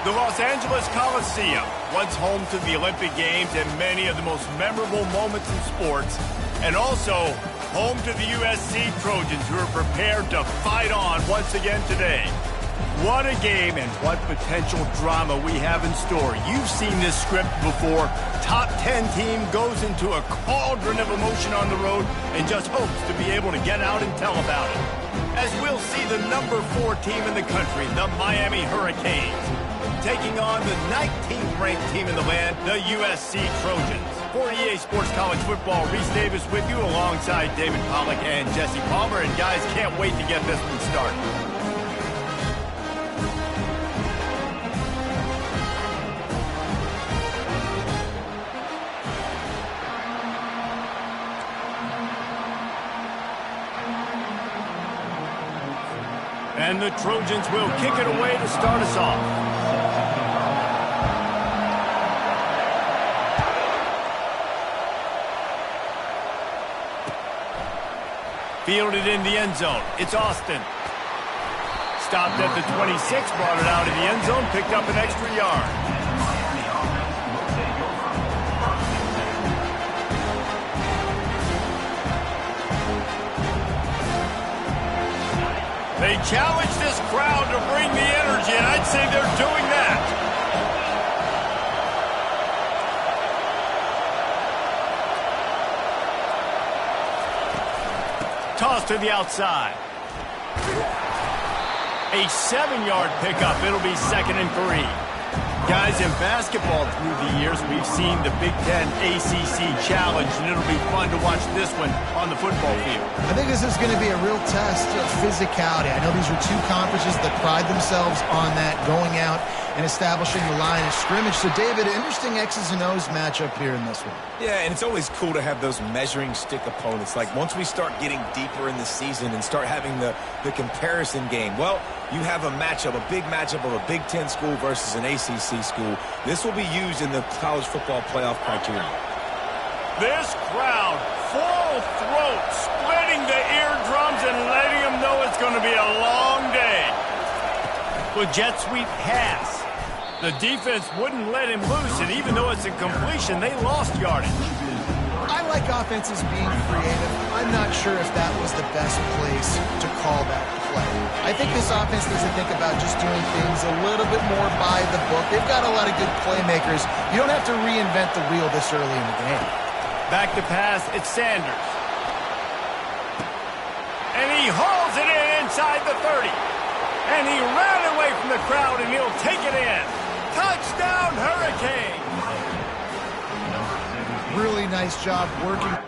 The Los Angeles Coliseum, once home to the Olympic Games and many of the most memorable moments in sports, and also home to the USC Trojans, who are prepared to fight on once again today. What a game and what potential drama we have in store. You've seen this script before. Top 10 team goes into a cauldron of emotion on the road and just hopes to be able to get out and tell about it. As we'll see the number 4 team in the country, the Miami Hurricanes, taking on the 19th ranked team in the land, the USC Trojans. For EA Sports College Football, Reese Davis with you alongside David Pollack and Jesse Palmer. And guys, can't wait to get this one started. And the Trojans will kick it away to start us off. Fielded in the end zone. It's Austin. Stopped at the 26, brought it out of the end zone, picked up an extra yard. They challenge this crowd to bring the energy, and I'd say they're doing that. Toss to the outside. A 7-yard pickup. It'll be 2nd and 3. Guys, in basketball through the years, we've seen the Big Ten ACC Challenge, and it'll be fun to watch this one on the football field. I think this is going to be a real test of physicality. I know these are 2 conferences that pride themselves on that, going out and establishing the line of scrimmage. So, David, interesting X's and O's matchup here in this one. Yeah, and it's always cool to have those measuring stick opponents. Like, once we start getting deeper in the season and start having the comparison game, well, you have a matchup, a big matchup of a Big Ten school versus an ACC school. This will be used in the college football playoff criteria. This crowd, full throat, splitting the eardrums and letting them know it's going to be a long day. With jet sweep pass. The defense wouldn't let him loose, and even though it's a completion, they lost yardage. I like offenses being creative. I'm not sure if that was the best place to call that play. I think this offense needs to think about just doing things a little bit more by the book. They've got a lot of good playmakers. You don't have to reinvent the wheel this early in the game. Back to pass, it's Sanders. And he hauls it in inside the 30. And he ran away from the crowd, and he'll take it in. Touchdown, Hurricane! Really nice job working.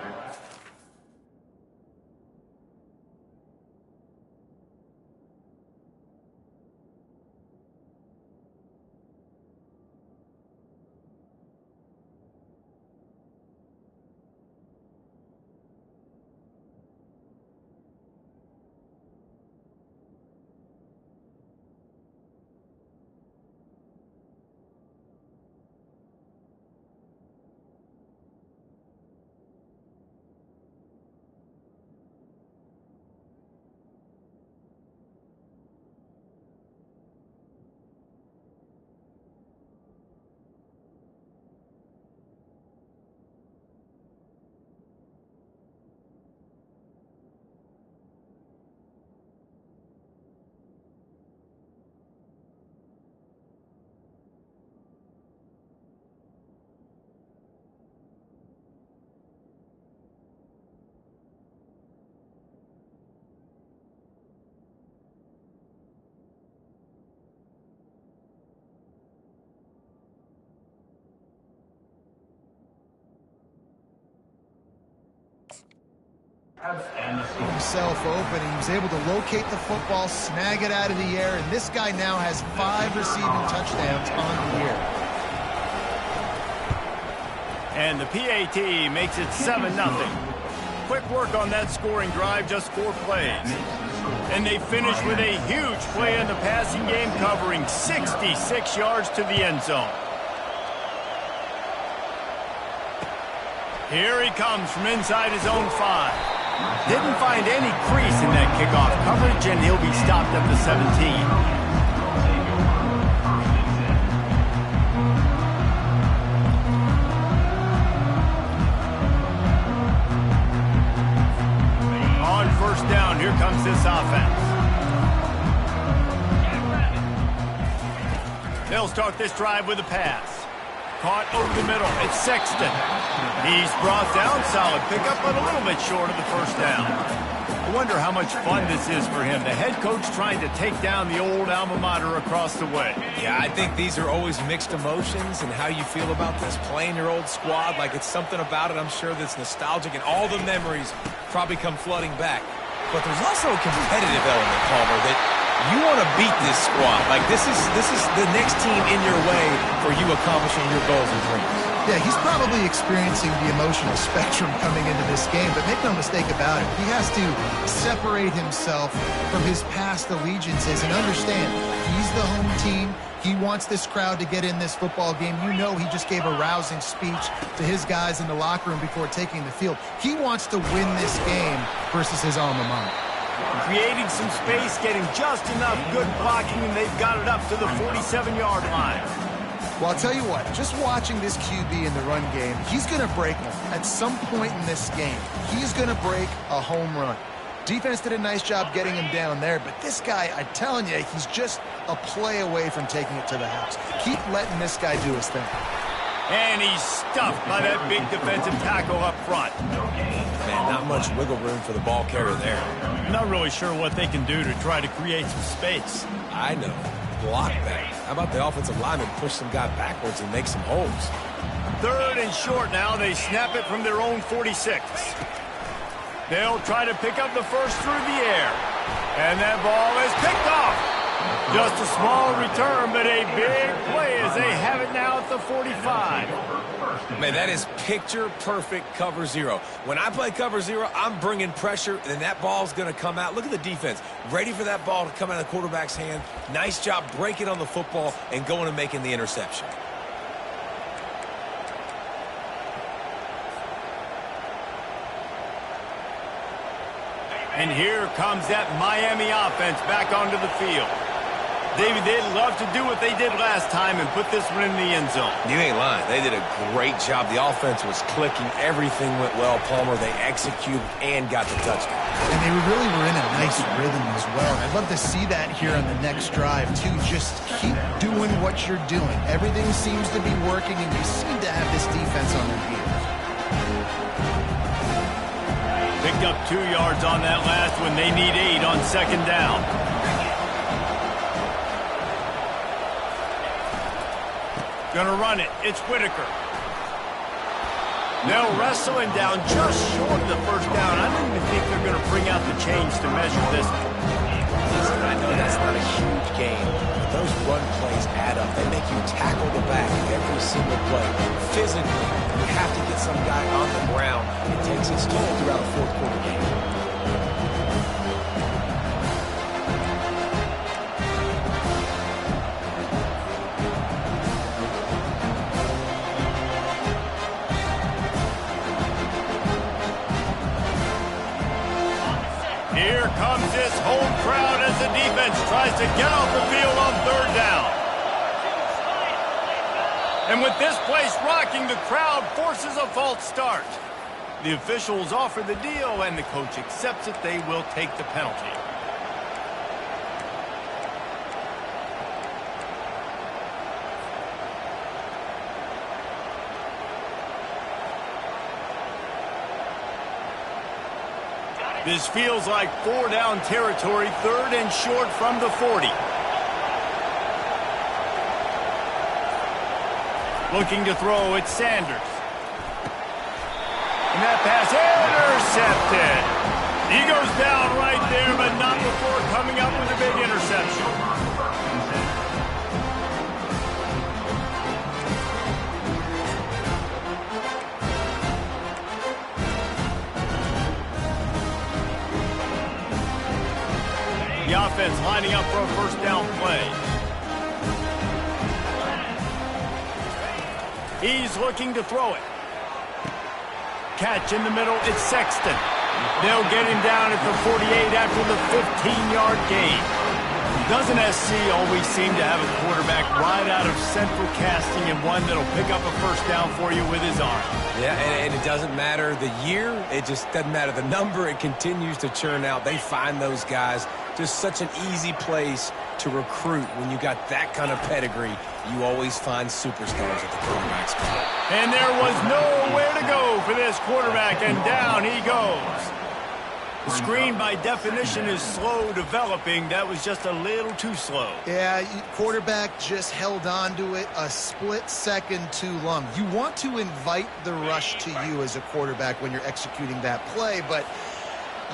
Himself open. He was able to locate the football, snag it out of the air, and this guy now has 5 receiving touchdowns on the year. And the PAT makes it 7-0. Quick work on that scoring drive, just 4 plays. And they finish with a huge play in the passing game, covering 66 yards to the end zone. Here he comes from inside his own 5. Didn't find any crease in that kickoff coverage, and he'll be stopped at the 17. They'll start this drive with a pass. Caught over the middle. It's Sexton. He's brought down. Solid pickup, but a little bit short of the first down. I wonder how much fun this is for him. The head coach trying to take down the old alma mater across the way. Yeah, I think these are always mixed emotions, and how you feel about this, playing your old squad. Like, it's something about it, I'm sure, that's nostalgic, and all the memories probably come flooding back. But there's also a competitive element, Palmer, that you want to beat this squad. Like, this is the next team in your way for you accomplishing your goals and dreams. Yeah, he's probably experiencing the emotional spectrum coming into this game, but make no mistake about it, he has to separate himself from his past allegiances and understand he's the home team. He wants this crowd to get in this football game. You know he just gave a rousing speech to his guys in the locker room before taking the field. He wants to win this game versus his alma mater. Creating some space, getting just enough good blocking, and they've got it up to the 47-yard line. Well, I'll tell you what, just watching this QB in the run game, he's going to break one. At some point in this game, he's going to break a home run. Defense did a nice job getting him down there, but this guy, I'm telling you, he's just a play away from taking it to the house. Keep letting this guy do his thing. And he's stuffed by that big defensive tackle up front. Man, not much wiggle room for the ball carrier there. I'm not really sure what they can do to try to create some space. I know. Block that. How about the offensive lineman push some guy backwards and make some holes? 3rd and short now. They snap it from their own 46. They'll try to pick up the first through the air. And that ball is picked off. Just a small return, but a big play as they have it now at the 45. Man, that is picture-perfect cover zero. When I play cover zero, I'm bringing pressure, and that ball's going to come out. Look at the defense. Ready for that ball to come out of the quarterback's hand. Nice job breaking on the football and going and making the interception. And here comes that Miami offense back onto the field. David, they'd love to do what they did last time and put this one in the end zone. You ain't lying. They did a great job. The offense was clicking. Everything went well, Palmer. They executed and got the touchdown. And they really were in a nice rhythm as well. I'd love to see that here on the next drive, too. Just keep doing what you're doing. Everything seems to be working, and you seem to have this defense on their heels. Picked up 2 yards on that last one. They need 8 on 2nd down. Gonna run it. It's Whitaker. They'll wrestle him down just short of the first down. I don't even think they're gonna bring out the chains to measure this one. Listen, I know that's not a huge game, but those run plays add up. They make you tackle the back every single play. Physically, you have to get some guy on the ground. It takes its toll throughout a 4th quarter game. Here comes this home crowd as the defense tries to get off the field on 3rd down. And with this place rocking, the crowd forces a false start. The officials offer the deal, and the coach accepts it. They will take the penalty. This feels like 4 down territory, 3rd and short from the 40. Looking to throw, it's Sanders. And that pass intercepted. He goes down right there, but not before coming up with a big interception. The offense lining up for a 1st down play. He's looking to throw it. Catch in the middle, it's Sexton. They'll get him down at the 48 after the 15-yard gain. Doesn't SC always seem to have a quarterback right out of central casting and one that'll pick up a 1st down for you with his arm? Yeah, and it doesn't matter the year. It just doesn't matter the number. It continues to churn out. They find those guys Just such an easy place to recruit when you got that kind of pedigree. You always find superstars at the quarterback spot. And there was nowhere to go for this quarterback, and down he goes. The screen, by definition, is slow developing. That was just a little too slow. Yeah, quarterback just held on to it a split second too long. You want to invite the rush to you as a quarterback when you're executing that play, but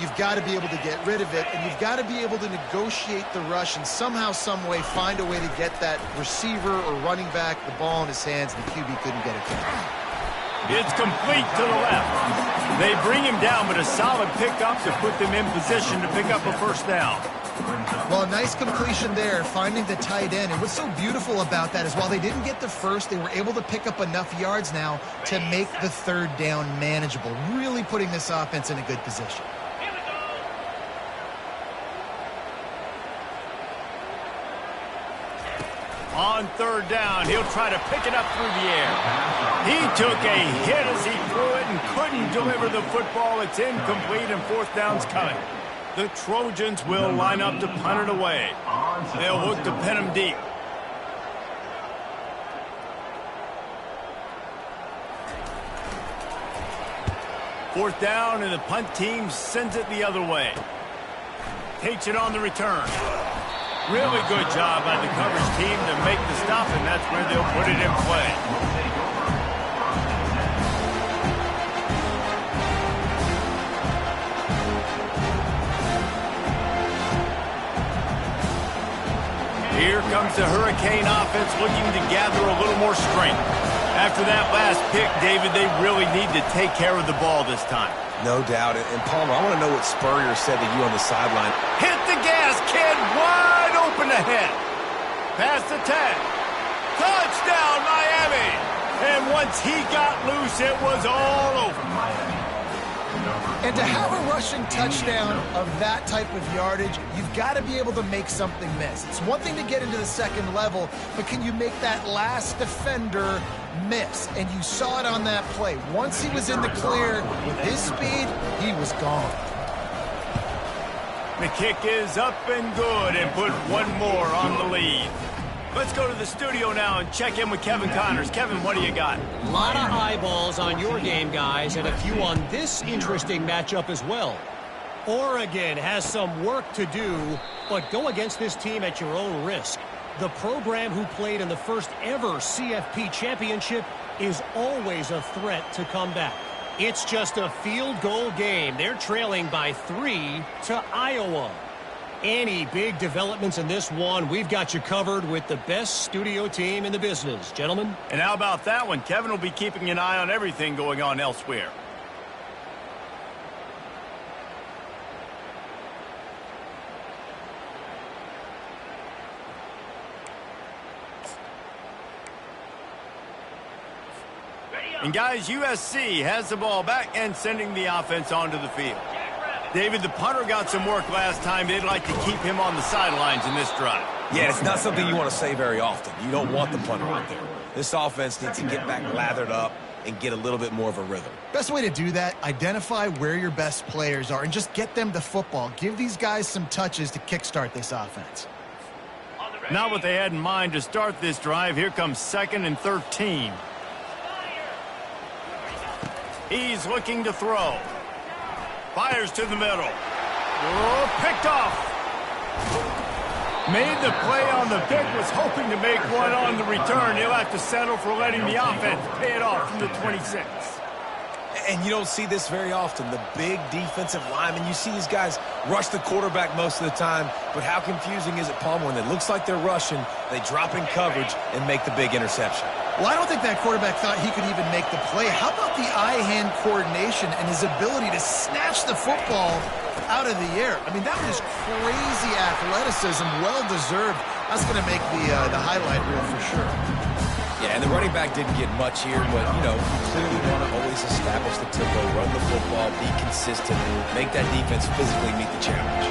you've got to be able to get rid of it, and you've got to be able to negotiate the rush and somehow, some way find a way to get that receiver or running back the ball in his hands, and the QB couldn't get it done. It's complete to the left. They bring him down, but a solid pickup to put them in position to pick up a first down. Well, a nice completion there, finding the tight end. And what's so beautiful about that is while they didn't get the first, they were able to pick up enough yards now to make the third down manageable, really putting this offense in a good position. On third down, he'll try to pick it up through the air. He took a hit as he threw it and couldn't deliver the football. It's incomplete, and fourth down's coming. The Trojans will line up to punt it away. They'll look to pin him deep. Fourth down, and the punt team sends it the other way. Takes it on the return. Really good job by the coverage team to make the stop, and that's where they'll put it in play. Here comes the Hurricane offense looking to gather a little more strength. After that last pick, David, they really need to take care of the ball this time. No doubt. And Palmer, I want to know what Spurrier said to you on the sideline. Hit the gas, kid. Wide open ahead. Past the 10. Touchdown, Miami. And once he got loose, it was all over. And to have a rushing touchdown of that type of yardage, you've got to be able to make something miss. It's one thing to get into the second level, but can you make that last defender miss? And you saw it on that play. Once he was in the clear with his speed, he was gone. The kick is up and good, and put one more on the lead. Let's go to the studio now and check in with Kevin Connors. Kevin, what do you got? A lot of eyeballs on your game, guys, and a few on this interesting matchup as well. Oregon has some work to do, but go against this team at your own risk. The program who played in the first ever CFP championship is always a threat to come back. It's just a field goal game. They're trailing by 3 to Iowa. Any big developments in this one, we've got you covered with the best studio team in the business, gentlemen. And how about that one? Kevin will be keeping an eye on everything going on elsewhere. And guys, USC has the ball back and sending the offense onto the field. David, the punter got some work last time. They'd like to keep him on the sidelines in this drive. Yeah, it's not something you want to say very often. You don't want the punter out there. This offense needs to get back lathered up and get a little bit more of a rhythm. Best way to do that, identify where your best players are and just get them the football. Give these guys some touches to kickstart this offense. Not what they had in mind to start this drive. Here comes 2nd and 13. He's looking to throw. Fires to the middle. Oh, picked off. Made the play on the pick, was hoping to make one on the return. He'll have to settle for letting the offense pay it off from the 26. And you don't see this very often. The big defensive linemen, you see these guys rush the quarterback most of the time, but how confusing is it, Palmer, when it looks like they're rushing, they drop in coverage and make the big interception? Well, I don't think that quarterback thought he could even make the play. How about the eye-hand coordination and his ability to snatch the football out of the air? I mean, that was crazy athleticism, well-deserved. That's going to make the highlight reel for sure. Yeah, and the running back didn't get much here, but, you know, you clearly want to always establish the tempo, run the football, be consistent, make that defense physically meet the challenge.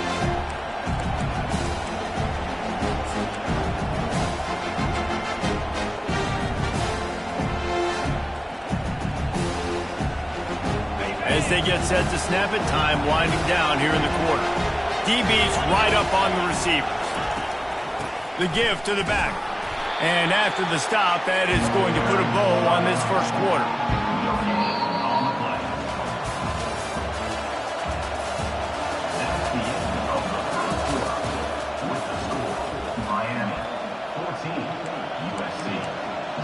As they get set to snap it, time winding down here in the quarter. DB's right up on the receivers. The give to the back. And after the stop, that is going to put a bow on this first quarter. Miami 14, USC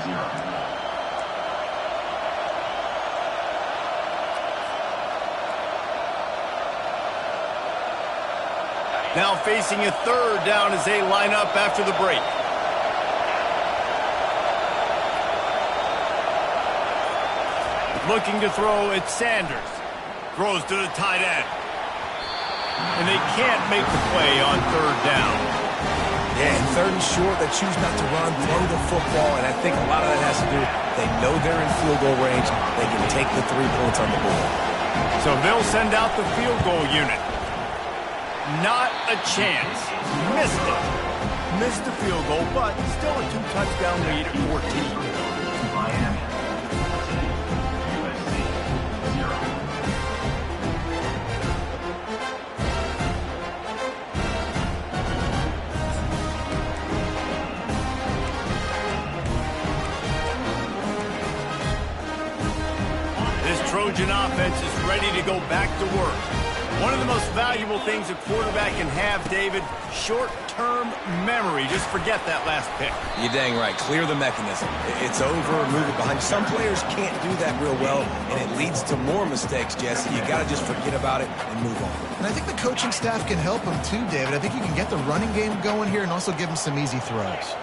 0. Now facing a third down as they line up after the break. Looking to throw, it's Sanders. Throws to the tight end. And they can't make the play on third down. Yeah, and third and short, they choose not to run, throw the football, and I think a lot of that has to do, they know they're in field goal range, they can take the 3 points on the board. So they'll send out the field goal unit. Not a chance. Missed it. Missed the field goal, but still a 2-touchdown lead at 14. Miami 14, USC 0. This Trojan offense is ready to go back to work. One of the most valuable things a quarterback can have, David, short-term memory. Just forget that last pick. You're dang right. Clear the mechanism. It's over, move it behind. Some players can't do that real well, and it leads to more mistakes, Jesse. You got to just forget about it and move on. And I think the coaching staff can help him too, David. I think you can get the running game going here and also give him some easy throws.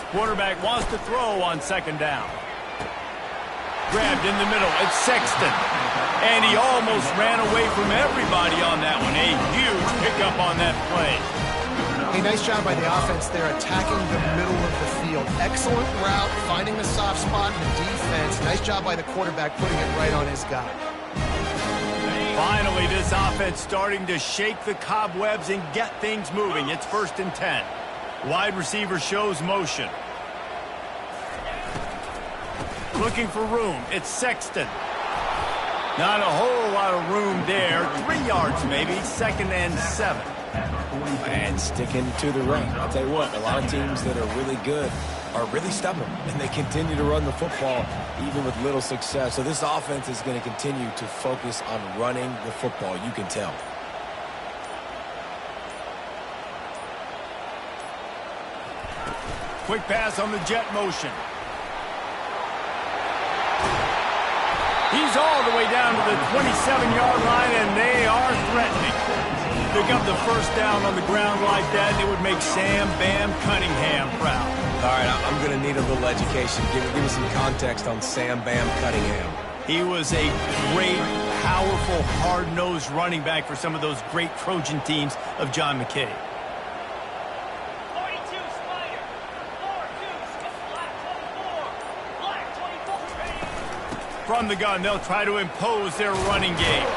Quarterback wants to throw on second down. Grabbed in the middle. It's Sexton. And he almost ran away from everybody on that one. A huge pickup on that play. A nice job by the offense there, attacking the middle of the field. Excellent route, finding the soft spot in the defense. Nice job by the quarterback, putting it right on his guy. Finally, this offense starting to shake the cobwebs and get things moving. It's 1st and 10. Wide receiver shows motion. Looking for room. It's Sexton. Not a whole lot of room there. 3 yards maybe. 2nd and 7. And sticking to the run. I'll tell you what, a lot of teams that are really good are really stubborn, and they continue to run the football even with little success. So this offense is going to continue to focus on running the football. You can tell. Quick pass on the jet motion. He's all the way down to the 27-yard line, and they are threatening. Pick up the first down on the ground like that, and it would make Sam Bam Cunningham proud. All right, I'm going to need a little education. Give me some context on Sam Bam Cunningham. He was a great, powerful, hard-nosed running back for some of those great Trojan teams of John McKay. From the gun, they'll try to impose their running game.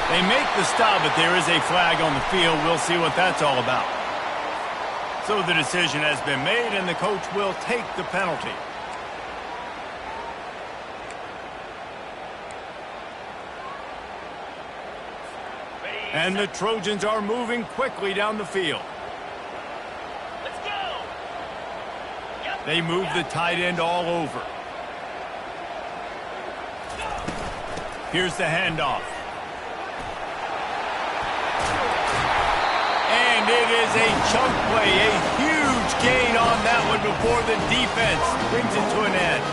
They make the stop, but there is a flag on the field. We'll see what that's all about. So the decision has been made, and the coach will take the penalty. And the Trojans are moving quickly down the field. Let's go. They move the tight end all over. Here's the handoff. And it is a chunk play, a huge gain on that one before the defense brings it to an end.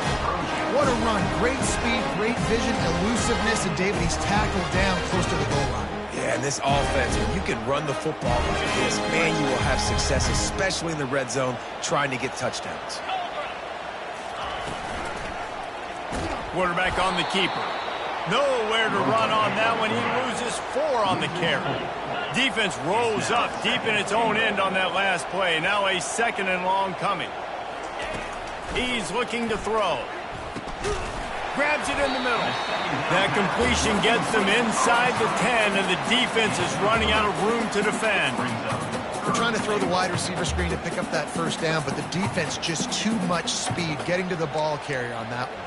What a run. Great speed, great vision, elusiveness, and David, he's tackled down close to the goal line. Yeah, and this offense, when you can run the football like this, man, you will have success, especially in the red zone, trying to get touchdowns. Quarterback on the keeper. Nowhere to run on that one. He loses 4 on the carry. Defense rose up deep in its own end on that last play. Now a 2nd and long coming. He's looking to throw. Grabs it in the middle. That completion gets them inside the 10, and the defense is running out of room to defend. We're trying to throw the wide receiver screen to pick up that first down, but the defense just too much speed getting to the ball carrier on that one.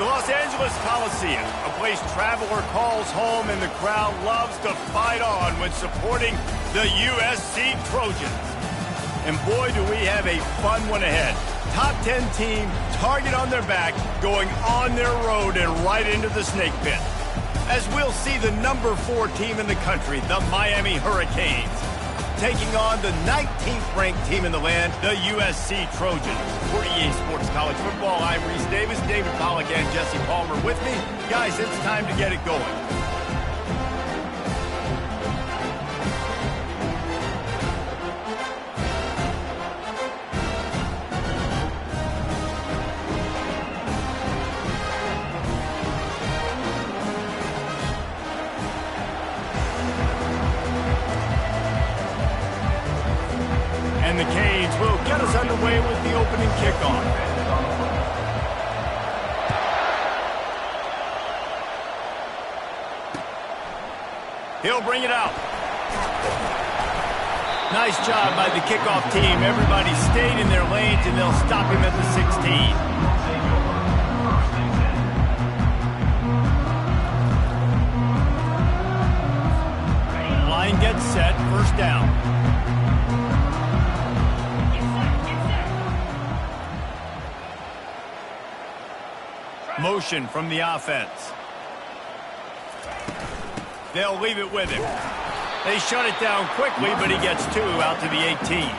The Los Angeles Coliseum, a place traveler calls home and the crowd loves to fight on when supporting the USC Trojans. And boy, do we have a fun one ahead. Top 10 team, target on their back, going on their road and right into the snake pit. As we'll see the number 4 team in the country, the Miami Hurricanes, taking on the 19th ranked team in the land, the USC Trojans. For EA Sports College Football, I'm Reese Davis, David Pollack and Jesse Palmer with me. Guys, it's time to get it going. And the Canes will get us underway with the opening kickoff. He'll bring it out. Nice job by the kickoff team. Everybody stayed in their lanes, and they'll stop him at the 16. Line gets set, first down. Motion from the offense. They'll leave it with him. They shut it down quickly, but he gets 2 out to the 18.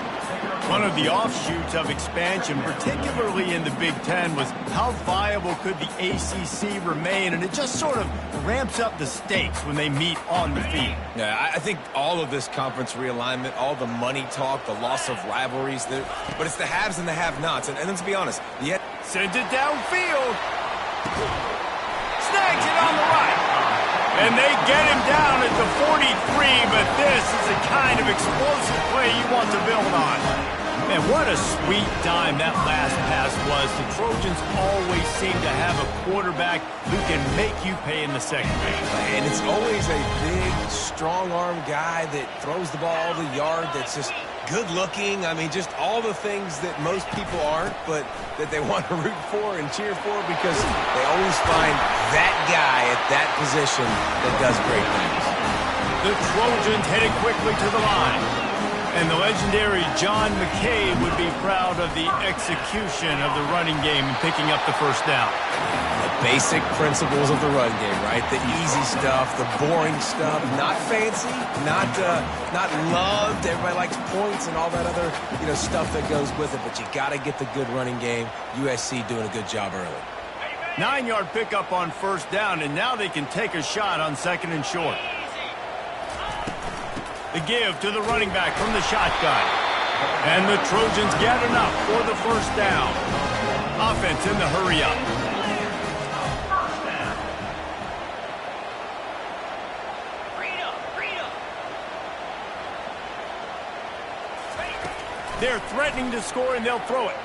One of the offshoots of expansion, particularly in the Big Ten, was how viable could the ACC remain, and it just sort of ramps up the stakes when they meet on the field. Yeah, I think all of this conference realignment, all the money talk, the loss of rivalries, but it's the haves and the have-nots. And let's be honest, sends it downfield. Snags it on the right. And they get him down at the 43, but this is the kind of explosive play you want to build on. Man, what a sweet dime that last pass was. The Trojans always seem to have a quarterback who can make you pay in the secondary. And it's always a big, strong-arm guy that throws the ball the yard, that's just good-looking. I mean, just all the things that most people aren't, but that they want to root for and cheer for, because they always find that guy at that position that does great things. The Trojans headed quickly to the line. And the legendary John McCabe would be proud of the execution of the running game and picking up the first down. The basic principles of the run game, right? The easy stuff, the boring stuff, not fancy, not loved. Everybody likes points and all that other stuff that goes with it. But you got to get the good running game. USC doing a good job early. 9-yard pickup on first down, and now they can take a shot on second and short. The give to the running back from the shotgun. And the Trojans get enough for the first down. Offense in the hurry-up. They're threatening to score, and they'll throw it.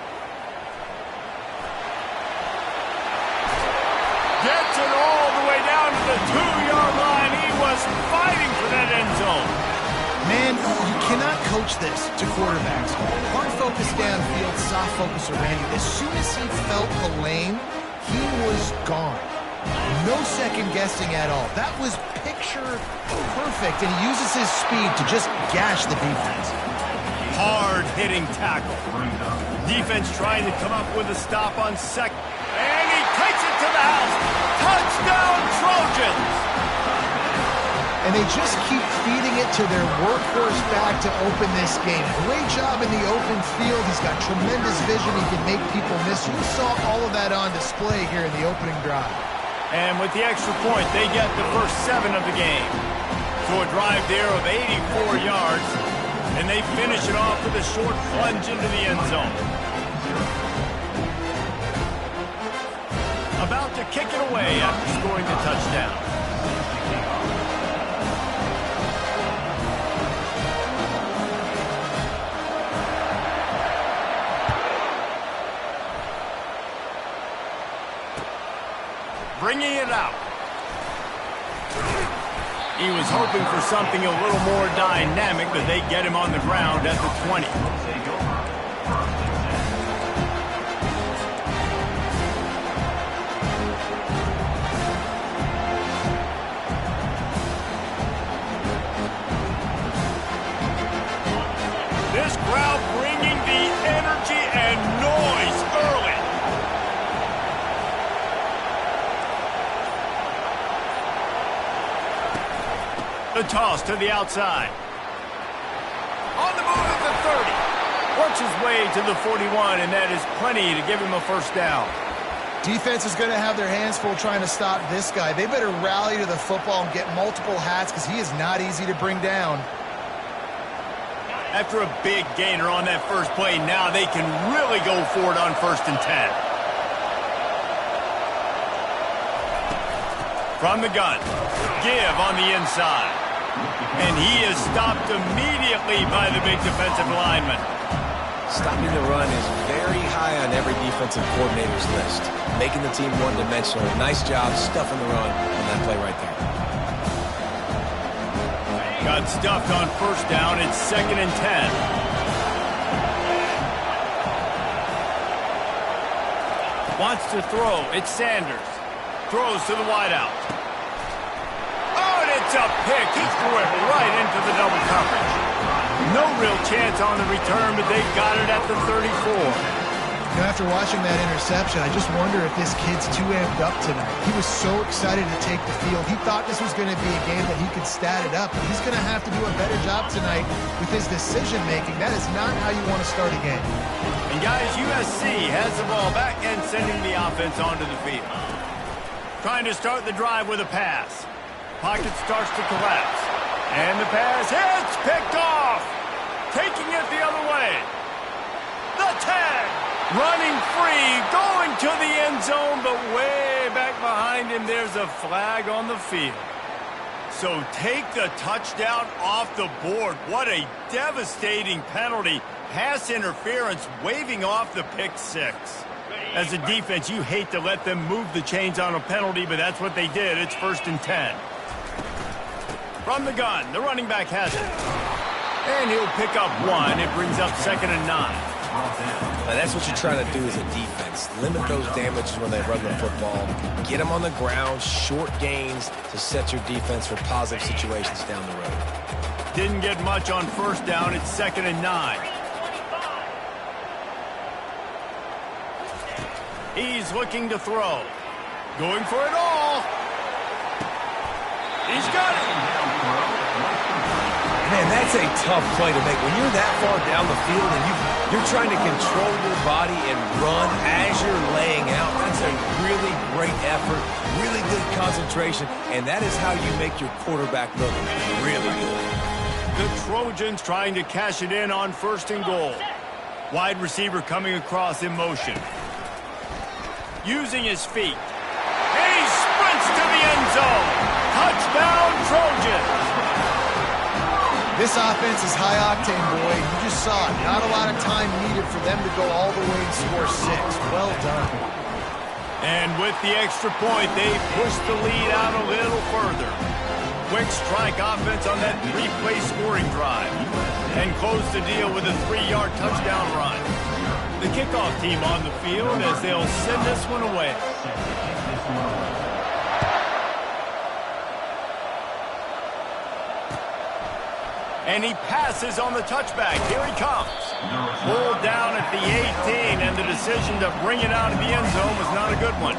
Gets it all the way down to the 2-yard line. He was fighting for that end zone. Man, you cannot coach this to quarterbacks. Hard focus downfield, soft focus around you. As soon as he felt the lane, he was gone. No second guessing at all. That was picture perfect, and he uses his speed to just gash the defense. Hard-hitting tackle. Defense trying to come up with a stop on second. And he takes it to the house. Touchdown, Trojans! And they just keep feeding it to their workhorse back to open this game. Great job in the open field. He's got tremendous vision. He can make people miss. You saw all of that on display here in the opening drive. And with the extra point, they get the first 7 of the game. So a drive there of 84 yards. And they finish it off with a short plunge into the end zone. About to kick it away after scoring the touchdown. Bringing it out. He was hoping for something a little more dynamic, but they get him on the ground at the 20. The toss to the outside. On the move at the 30. Works his way to the 41, and that is plenty to give him a first down. Defense is going to have their hands full trying to stop this guy. They better rally to the football and get multiple hats because he is not easy to bring down. After a big gainer on that first play, now they can really go for it on 1st and 10. From the gun, give on the inside. And he is stopped immediately by the big defensive lineman. Stopping the run is very high on every defensive coordinator's list. Making the team one-dimensional. Nice job stuffing the run on that play right there. Got stuffed on 1st down. It's 2nd and 10. Wants to throw. It's Sanders. Throws to the wideout. Oh, and it's a pick. He threw it right into the double coverage. No real chance on the return, but they got it at the 34. You know, after watching that interception, I just wonder if this kid's too amped up tonight. He was so excited to take the field. He thought this was going to be a game that he could stat it up. But he's going to have to do a better job tonight with his decision-making. That is not how you want to start a game. And guys, USC has the ball back and sending the offense onto the field. Trying to start the drive with a pass. Pocket starts to collapse. And the pass hits, picked off. Taking it the other way. The tag. Running free, going to the end zone, but way back behind him, there's a flag on the field. So take the touchdown off the board. What a devastating penalty. Pass interference, waving off the pick six. As a defense, you hate to let them move the chains on a penalty, but that's what they did. It's 1st and 10. From the gun, the running back has it. And he'll pick up 1. It brings up 2nd and 9. Now that's what you're trying to do as a defense. Limit those damages when they run the football. Get them on the ground, short gains to set your defense for positive situations down the road. Didn't get much on 1st down. It's 2nd and 9. He's looking to throw. Going for it all. He's got it. Man, that's a tough play to make. When you're that far down the field and you're trying to control your body and run as you're laying out, that's a really great effort, really good concentration, and that is how you make your quarterback look really good. The Trojans trying to cash it in on 1st and goal. Wide receiver coming across in motion. Using his feet. And he sprints to the end zone. Touchdown, Trojans. This offense is high-octane, boy. You just saw it. Not a lot of time needed for them to go all the way and score 6. Well done. And with the extra point, they push the lead out a little further. Quick strike offense on that 3-play scoring drive. And close the deal with a 3-yard touchdown run. The kickoff team on the field as they'll send this one away. And he passes on the touchback. Here he comes. Pulled down at the 18, and the decision to bring it out of the end zone was not a good one.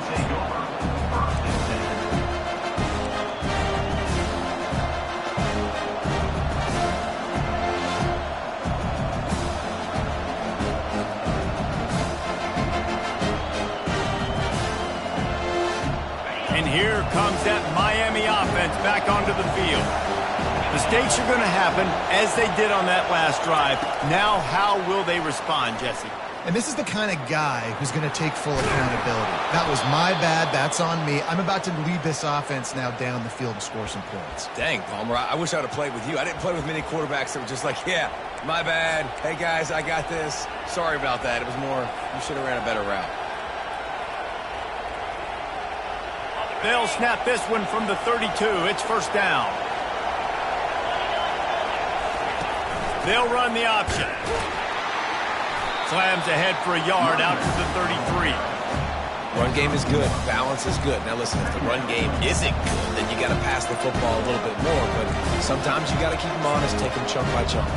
And here comes that Miami offense back onto the field. Mistakes are going to happen, as they did on that last drive. Now, how will they respond, Jesse? And this is the kind of guy who's going to take full accountability. That was my bad. That's on me. I'm about to lead this offense now down the field and score some points. Dang, Palmer, I wish I would have played with you. I didn't play with many quarterbacks that were just like, yeah, my bad. Hey, guys, I got this. Sorry about that. It was more, you should have ran a better route. They'll snap this one from the 32. It's 1st down. They'll run the option. Slams ahead for a yard out to the 33. Run game is good. Balance is good. Now listen, if the run game isn't good, then you got to pass the football a little bit more. But sometimes you got to keep them honest, take them chunk by chunk.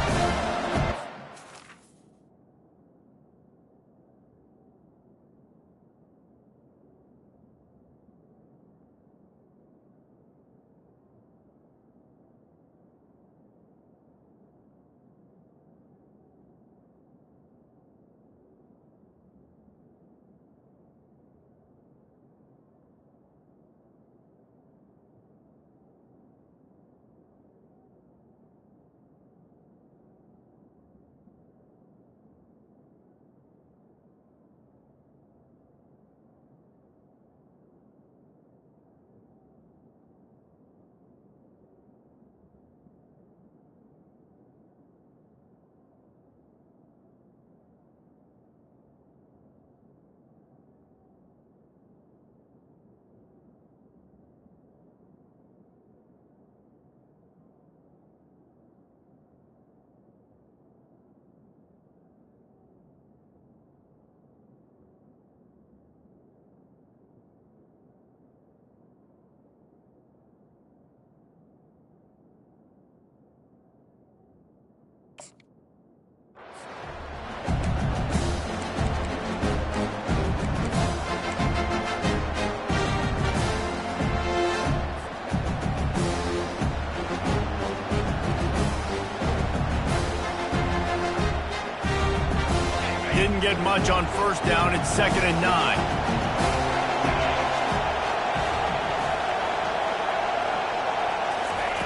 get much on first down. It's 2nd and 9.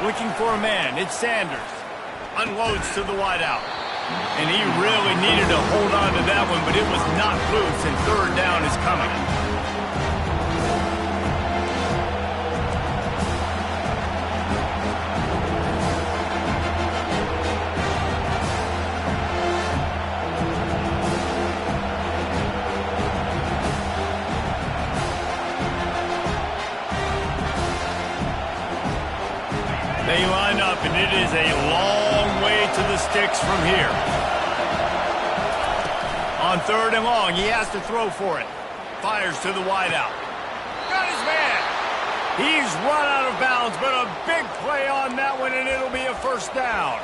Looking for a man. It's Sanders. Unloads to the wideout. And he really needed to hold on to that one, but it was not loose, and 3rd down is coming. They line up, and it is a long way to the sticks from here. On 3rd and long, he has to throw for it. Fires to the wideout. Got his man. He's run out of bounds, but a big play on that one, and it'll be a 1st down.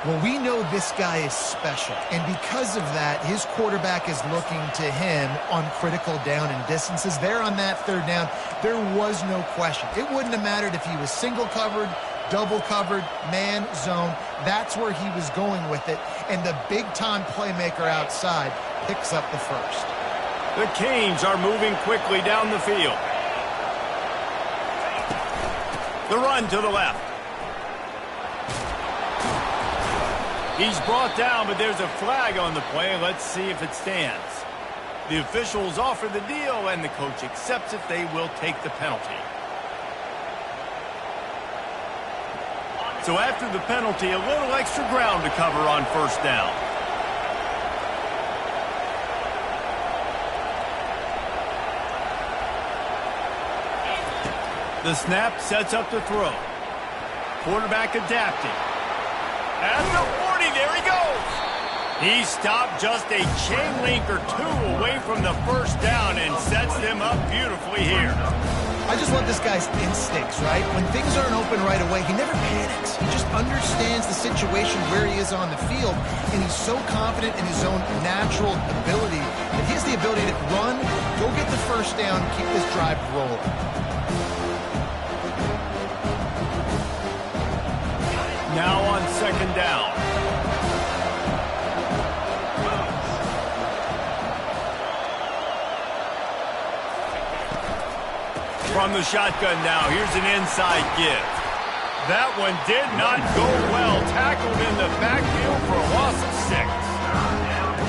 Well, we know this guy is special, and because of that, his quarterback is looking to him on critical down and distances. There on that 3rd down, there was no question. It wouldn't have mattered if he was single covered, double covered, man, zone. That's where he was going with it, and the big-time playmaker outside picks up the 1st. The Canes are moving quickly down the field. The run to the left. He's brought down, but there's a flag on the play. Let's see if it stands. The officials offer the deal, and the coach accepts it. They will take the penalty. So after the penalty, a little extra ground to cover on 1st down. The snap sets up the throw. Quarterback adapting. At the 40, there he goes. He stopped just a chain link or 2 away from the 1st down and sets them up beautifully here. I just love this guy's instincts, right? When things aren't open right away, he never panics. He just understands the situation where he is on the field, and he's so confident in his own natural ability that he has the ability to run, go get the 1st down, keep this drive rolling. Now on 2nd down. From the shotgun now, here's an inside give. That one did not go well. Tackled in the backfield for a loss of 6.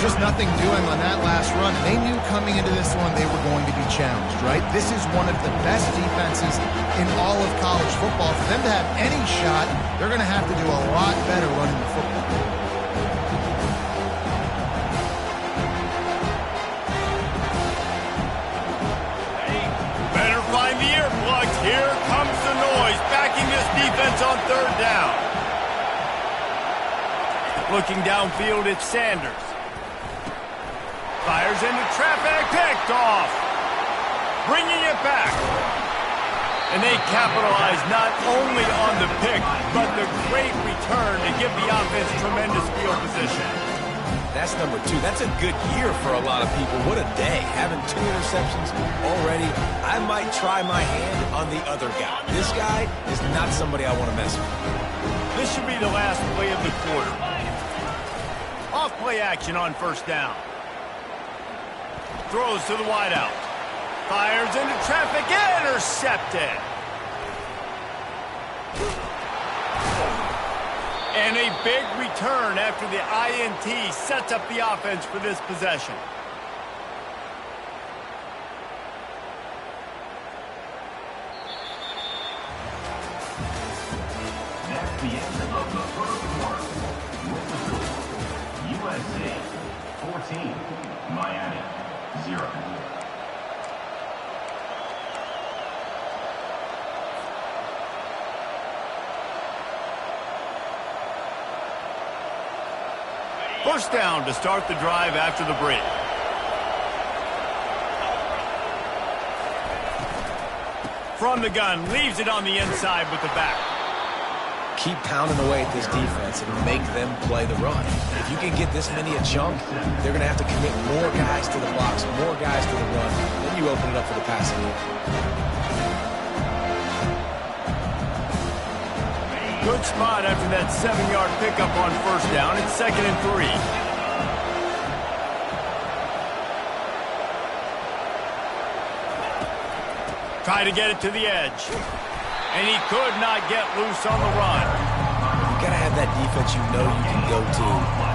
Just nothing doing on that last run. They knew coming into this one they were going to be challenged, right? This is one of the best defenses in all of college football. For them to have any shot, they're going to have to do a lot better running the football. Better find the earplugs. Here comes the noise, backing this defense on 3rd down. Looking downfield, it's Sanders. Fires into traffic, picked off. Bringing it back. And they capitalize not only on the pick, but the great return to give the offense tremendous field position. That's number 2. That's a good year for a lot of people. What a day. Having 2 interceptions already. I might try my hand on the other guy. This guy is not somebody I want to mess with. This should be the last play of the quarter. Off play action on 1st down. Throws to the wideout. Fires into traffic, intercepted. And a big return after the INT sets up the offense for this possession. That's the end of the 1st quarter. With the score, USC 14, Miami 0. First down to start the drive after the break. From the gun, leaves it on the inside with the back. Keep pounding away at this defense and make them play the run. If you can get this many a chunk, they're going to have to commit more guys to the box, more guys to the run. Then you open it up for the passing game. Good spot after that 7-yard pickup on 1st down. It's 2nd and 3. Try to get it to the edge. And he could not get loose on the run. You got to have that defense you know you can go to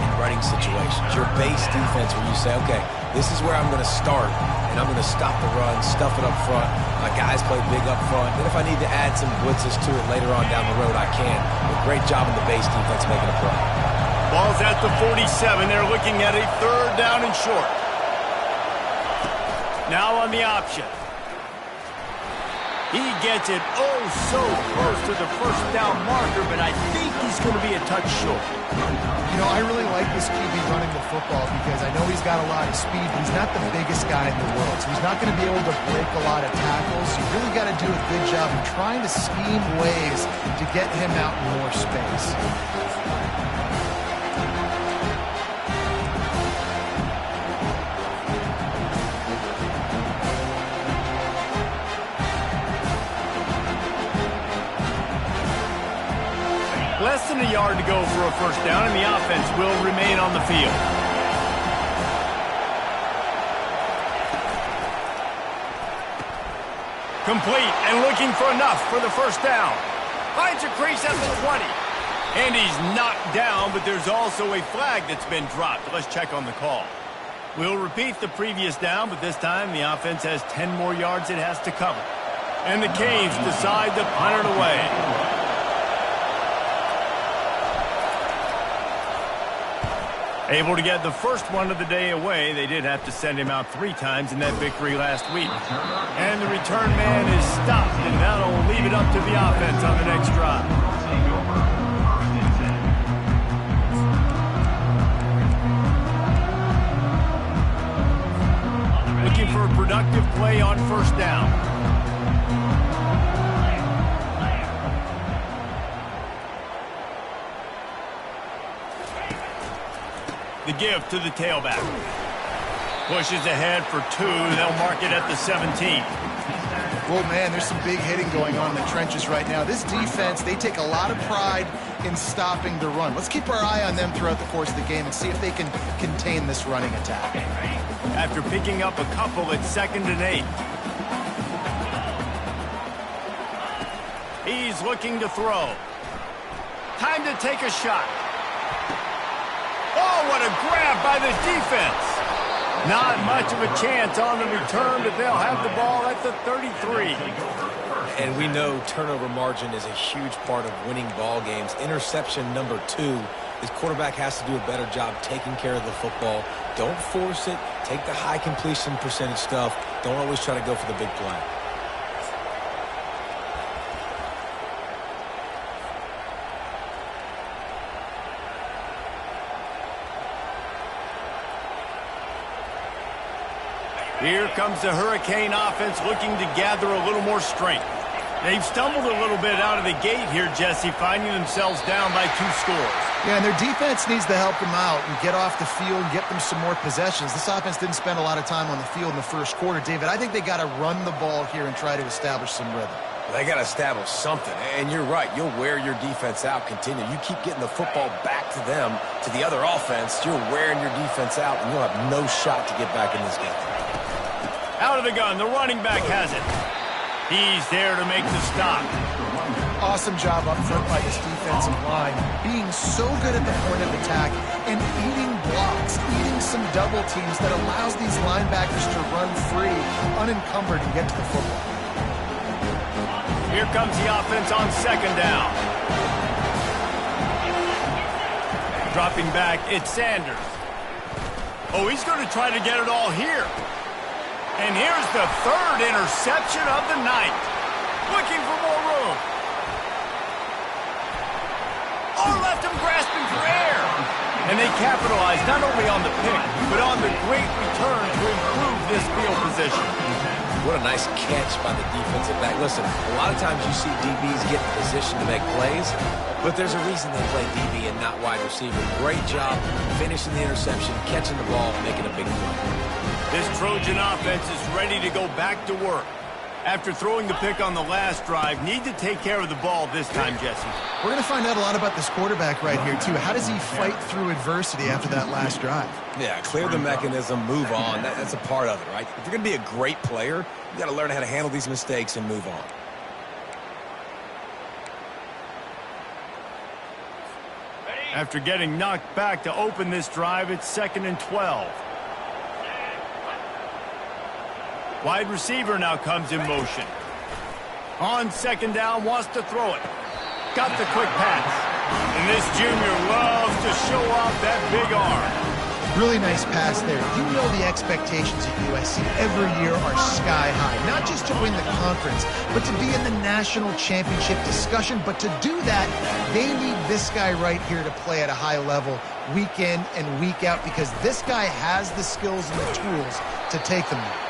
in running situations. Your base defense where you say, okay, this is where I'm going to start, and I'm going to stop the run, stuff it up front. My guys play big up front. Then if I need to add some blitzes to it later on down the road, I can. But great job in the base defense making a play. Ball's at the 47. They're looking at a 3rd down and short. Now on the option. He gets it oh so close to the 1st down marker, but I think he's going to be a touch short. You know, I really like this QB running the football because I know he's got a lot of speed, but he's not the biggest guy in the world, so he's not going to be able to break a lot of tackles. You really got to do a good job of trying to scheme ways to get him out in more space. Less than a yard to go for a 1st down, and the offense will remain on the field. Complete and looking for enough for the 1st down. Finds a crease at the 20. And he's knocked down, but there's also a flag that's been dropped. Let's check on the call. We'll repeat the previous down, but this time the offense has 10 more yards it has to cover. And the Canes decide to punt it away. Able to get the first one of the day away. They did have to send him out 3 times in that victory last week. And the return man is stopped, and that'll leave it up to the offense on the next drive. Looking for a productive play on 1st down. The give to the tailback. Pushes ahead for 2. They'll mark it at the 17. Well, man, there's some big hitting going on in the trenches right now. This defense, they take a lot of pride in stopping the run. Let's keep our eye on them throughout the course of the game and see if they can contain this running attack. After picking up a couple at 2nd and 8. He's looking to throw. Time to take a shot. Oh, what a grab by the defense. Not much of a chance on the return, but they'll have the ball at the 33. And we know turnover margin is a huge part of winning ball games. Interception number 2. This quarterback has to do a better job taking care of the football. Don't force it. Take the high completion percentage stuff. Don't always try to go for the big play. Here comes the Hurricane offense looking to gather a little more strength. They've stumbled a little bit out of the gate here, Jesse, finding themselves down by 2 scores. Yeah, and their defense needs to help them out and get off the field and get them some more possessions. This offense didn't spend a lot of time on the field in the 1st quarter, David. I think they got to run the ball here and try to establish some rhythm. They got to establish something, and you're right. You'll wear your defense out, continue. You keep getting the football back to them, to the other offense, you're wearing your defense out, and you'll have no shot to get back in this game. Out of the gun, the running back has it. He's there to make the stop. Awesome job up front by this defensive line, being so good at the point of attack and eating blocks, eating some double teams that allows these linebackers to run free, unencumbered, and get to the football. Here comes the offense on 2nd down. Dropping back, it's Sanders. Oh, he's going to try to get it all here. And here's the 3rd interception of the night. Looking for more room. Oh, left him grasping for air. And they capitalized not only on the pick, but on the great return to improve this field position. What a nice catch by the defensive back. Listen, a lot of times you see DBs get in position to make plays, but there's a reason they play DB and not wide receiver. Great job finishing the interception, catching the ball, making a big play. This Trojan offense is ready to go back to work. After throwing the pick on the last drive, need to take care of the ball this time, Jesse. We're going to find out a lot about this quarterback right here, too. How does he fight through adversity after that last drive? Yeah, clear the mechanism, move on. That's a part of it, right? If you're going to be a great player, you got to learn how to handle these mistakes and move on. After getting knocked back to open this drive, it's 2nd and 12. Wide receiver now comes in motion. On 2nd down, wants to throw it. Got the quick pass. And this junior loves to show off that big arm. Really nice pass there. You know the expectations at USC every year are sky high. Not just to win the conference, but to be in the national championship discussion. But to do that, they need this guy right here to play at a high level week in and week out, because this guy has the skills and the tools to take them there.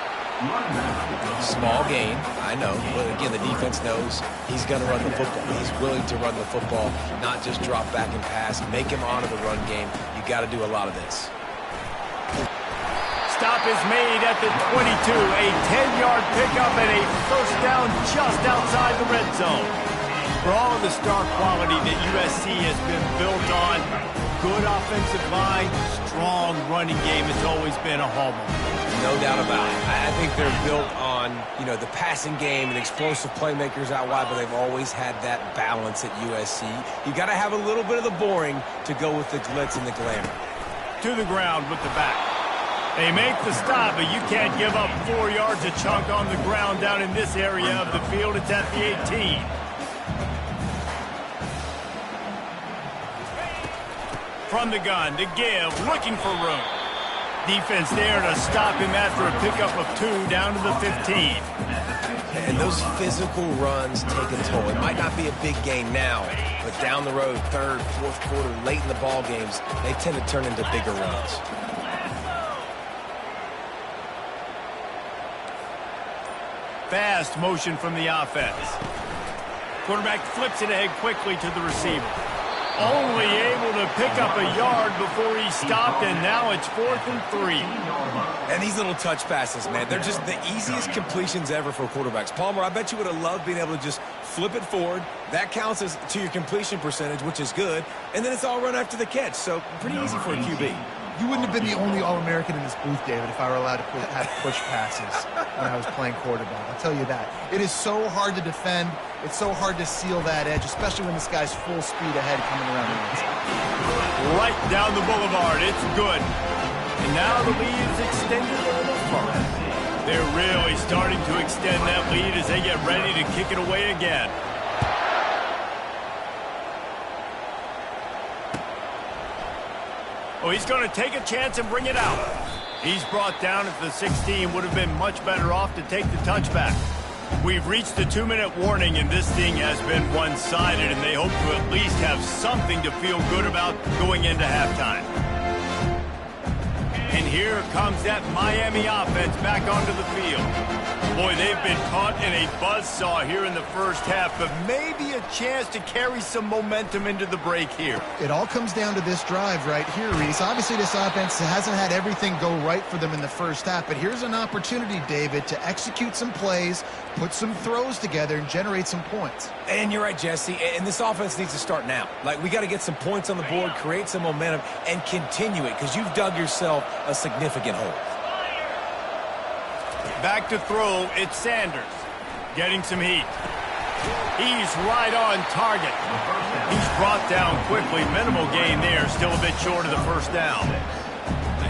Small gain, I know, but again, the defense knows he's going to run the football. He's willing to run the football, not just drop back and pass, make him honor the run game. You got to do a lot of this. Stop is made at the 22, a 10-yard pickup and a first down just outside the red zone. For all of the star quality that USC has been built on, good offensive line, strong running game has always been a hallmark. No doubt about it. I think they're built on, the passing game and explosive playmakers out wide, but they've always had that balance at USC. You got to have a little bit of the boring to go with the glitz and the glamour. To the ground with the back. They make the stop, but you can't give up 4 yards a chunk on the ground down in this area of the field. It's at the 18. From the gun, to give, looking for room. Defense there to stop him after a pickup of 2 down to the 15. And those physical runs take a toll. It might not be a big gain now, but down the road, 3rd, 4th quarter, late in the ball games, they tend to turn into bigger runs. Fast motion from the offense. Quarterback flips it ahead quickly to the receiver. Only able to pick up a yard before he stopped, and now it's 4th and 3. And these little touch passes, man, they're just the easiest completions ever for quarterbacks. Palmer, I bet you would have loved being able to just flip it forward. That counts as to your completion percentage, which is good. And then it's all run after the catch, so pretty easy for a QB. You wouldn't have been the only All-American in this booth, David, if I were allowed to have push passes when I was playing quarterback. I'll tell you that. It is so hard to defend. It's so hard to seal that edge, especially when this guy's full speed ahead coming around the inside. Right down the boulevard. It's good. And now the lead is extended a little further. They're really starting to extend that lead as they get ready to kick it away again. Oh, he's going to take a chance and bring it out. He's brought down at the 16. Would have been much better off to take the touchback. We've reached the 2-minute warning, and this thing has been one-sided, and they hope to at least have something to feel good about going into halftime. And here comes that Miami offense back onto the field. Boy, they've been caught in a buzzsaw here in the first half, but maybe a chance to carry some momentum into the break here. It all comes down to this drive right here, Reese. Obviously, this offense hasn't had everything go right for them in the first half, but here's an opportunity, David, to execute some plays, put some throws together, and generate some points. And you're right, Jesse, and this offense needs to start now. Like, we got to get some points on the board, create some momentum, and continue it, because you've dug yourself a significant hole. Back to throw, it's Sanders. Getting some heat. He's right on target. He's brought down quickly. Minimal gain there. Still a bit short of the first down.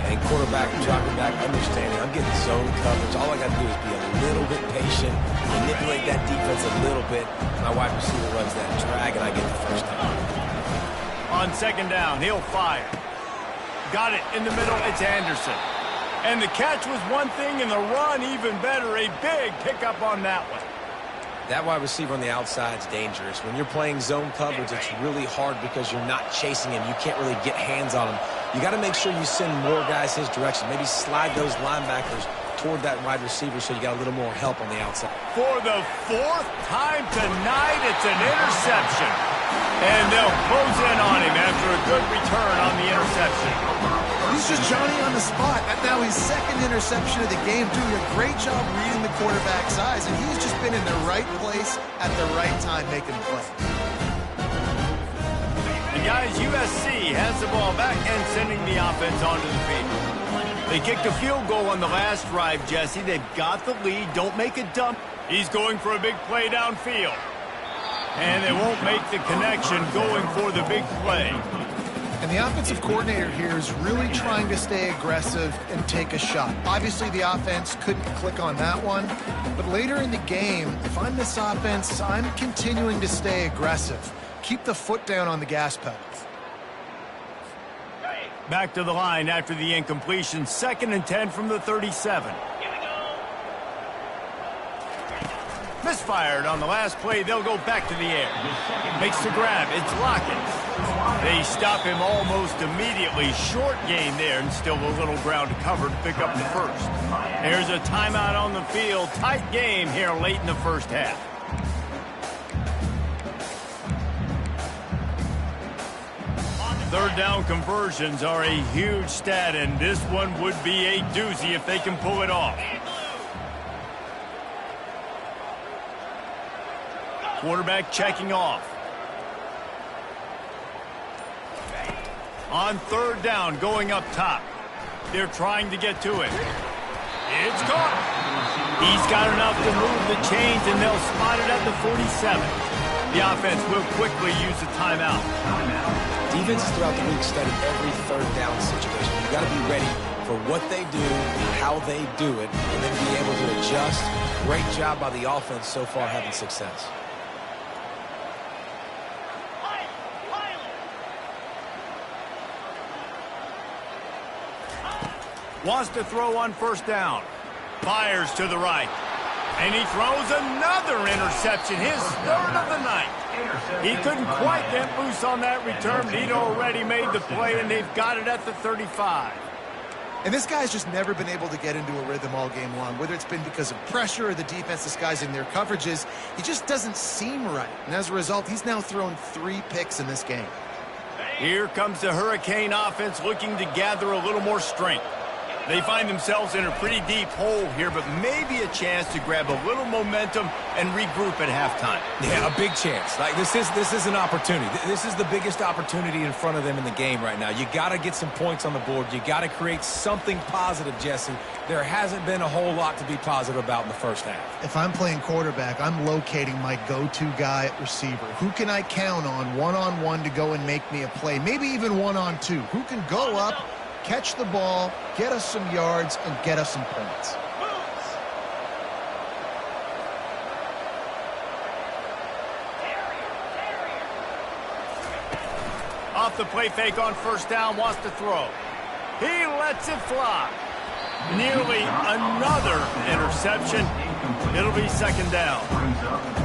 And quarterback dropping back, understanding. I'm getting zone coverage. All I got to do is be a little bit patient, manipulate that defense a little bit. My wide receiver runs that drag, and I get the first down. On 2nd down, he'll fire. Got it in the middle. It's Anderson. And the catch was one thing, and the run even better. A big pickup on that one. That wide receiver on the outside is dangerous. When you're playing zone coverage, it's really hard because you're not chasing him. You can't really get hands on him. You got to make sure you send more guys his direction. Maybe slide those linebackers toward that wide receiver so you got a little more help on the outside. For the 4th time tonight, it's an interception. And they'll close in on him after a good return on the interception. He's just Johnny on the spot. Now his second interception of the game, doing a great job reading the quarterback's eyes, and he's just been in the right place at the right time making plays. And guys, USC has the ball back and sending the offense onto the field. They kicked a field goal on the last drive, Jesse. They've got the lead. Don't make a dump. He's going for a big play downfield. And they won't make the connection going for the big play. And the offensive coordinator here is really trying to stay aggressive and take a shot. Obviously, the offense couldn't click on that one. But later in the game, if I'm this offense, I'm continuing to stay aggressive. Keep the foot down on the gas pedal. Back to the line after the incompletion. 2nd and 10 from the 37. Misfired on the last play. They'll go back to the air. Makes the grab. It's Lockett. They stop him almost immediately. Short gain there, and still a little ground to cover to pick up the first. There's a timeout on the field. Tight game here late in the first half. Third down conversions are a huge stat, and this one would be a doozy if they can pull it off. Quarterback checking off. On 3rd down, going up top. They're trying to get to it. It's caught. He's got enough to move the chains, and they'll spot it at the 47. The offense will quickly use a timeout. Defenses throughout the week study every 3rd down situation. You've got to be ready for what they do, how they do it, and then be able to adjust. Great job by the offense so far having success. Wants to throw on 1st down. Fires to the right. And he throws another interception, his 3rd of the night. He couldn't quite get loose on that return, but he'd already made the play, and they've got it at the 35. And this guy's just never been able to get into a rhythm all game long, whether it's been because of pressure or the defense disguising their coverages. He just doesn't seem right. And as a result, he's now thrown 3 picks in this game. Here comes the Hurricane offense looking to gather a little more strength. They find themselves in a pretty deep hole here, but maybe a chance to grab a little momentum and regroup at halftime. Yeah, a big chance. Like this is an opportunity. This is the biggest opportunity in front of them in the game right now. You got to get some points on the board. You got to create something positive, Jesse. There hasn't been a whole lot to be positive about in the first half. If I'm playing quarterback, I'm locating my go-to guy at receiver. Who can I count on one-on-one to go and make me a play? Maybe even one-on-two. Who can go up, catch the ball, get us some yards, and get us some points. Off the play fake on 1st down, wants to throw. He lets it fly. Nearly another interception. It'll be 2nd down.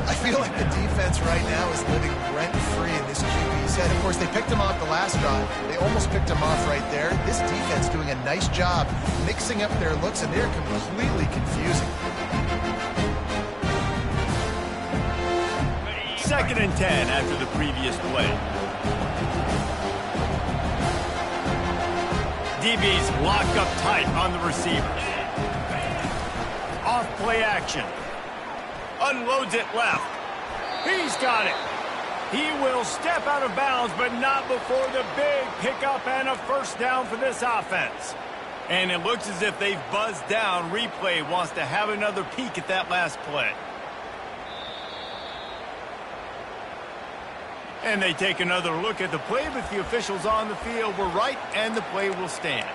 I feel like the defense right now is living rent-free in this QB's head. Of course, they picked him off the last drive. They almost picked him off right there. This defense doing a nice job mixing up their looks, and they're completely confusing. 2nd and 10 after the previous play. DB's locked up tight on the receivers. Off play action. Unloads it left. He's got it. He will step out of bounds, but not before the big pickup and a 1st down for this offense. And it looks as if they've buzzed down. Replay wants to have another peek at that last play. And they take another look at the play, but the officials on the field were right, and the play will stand.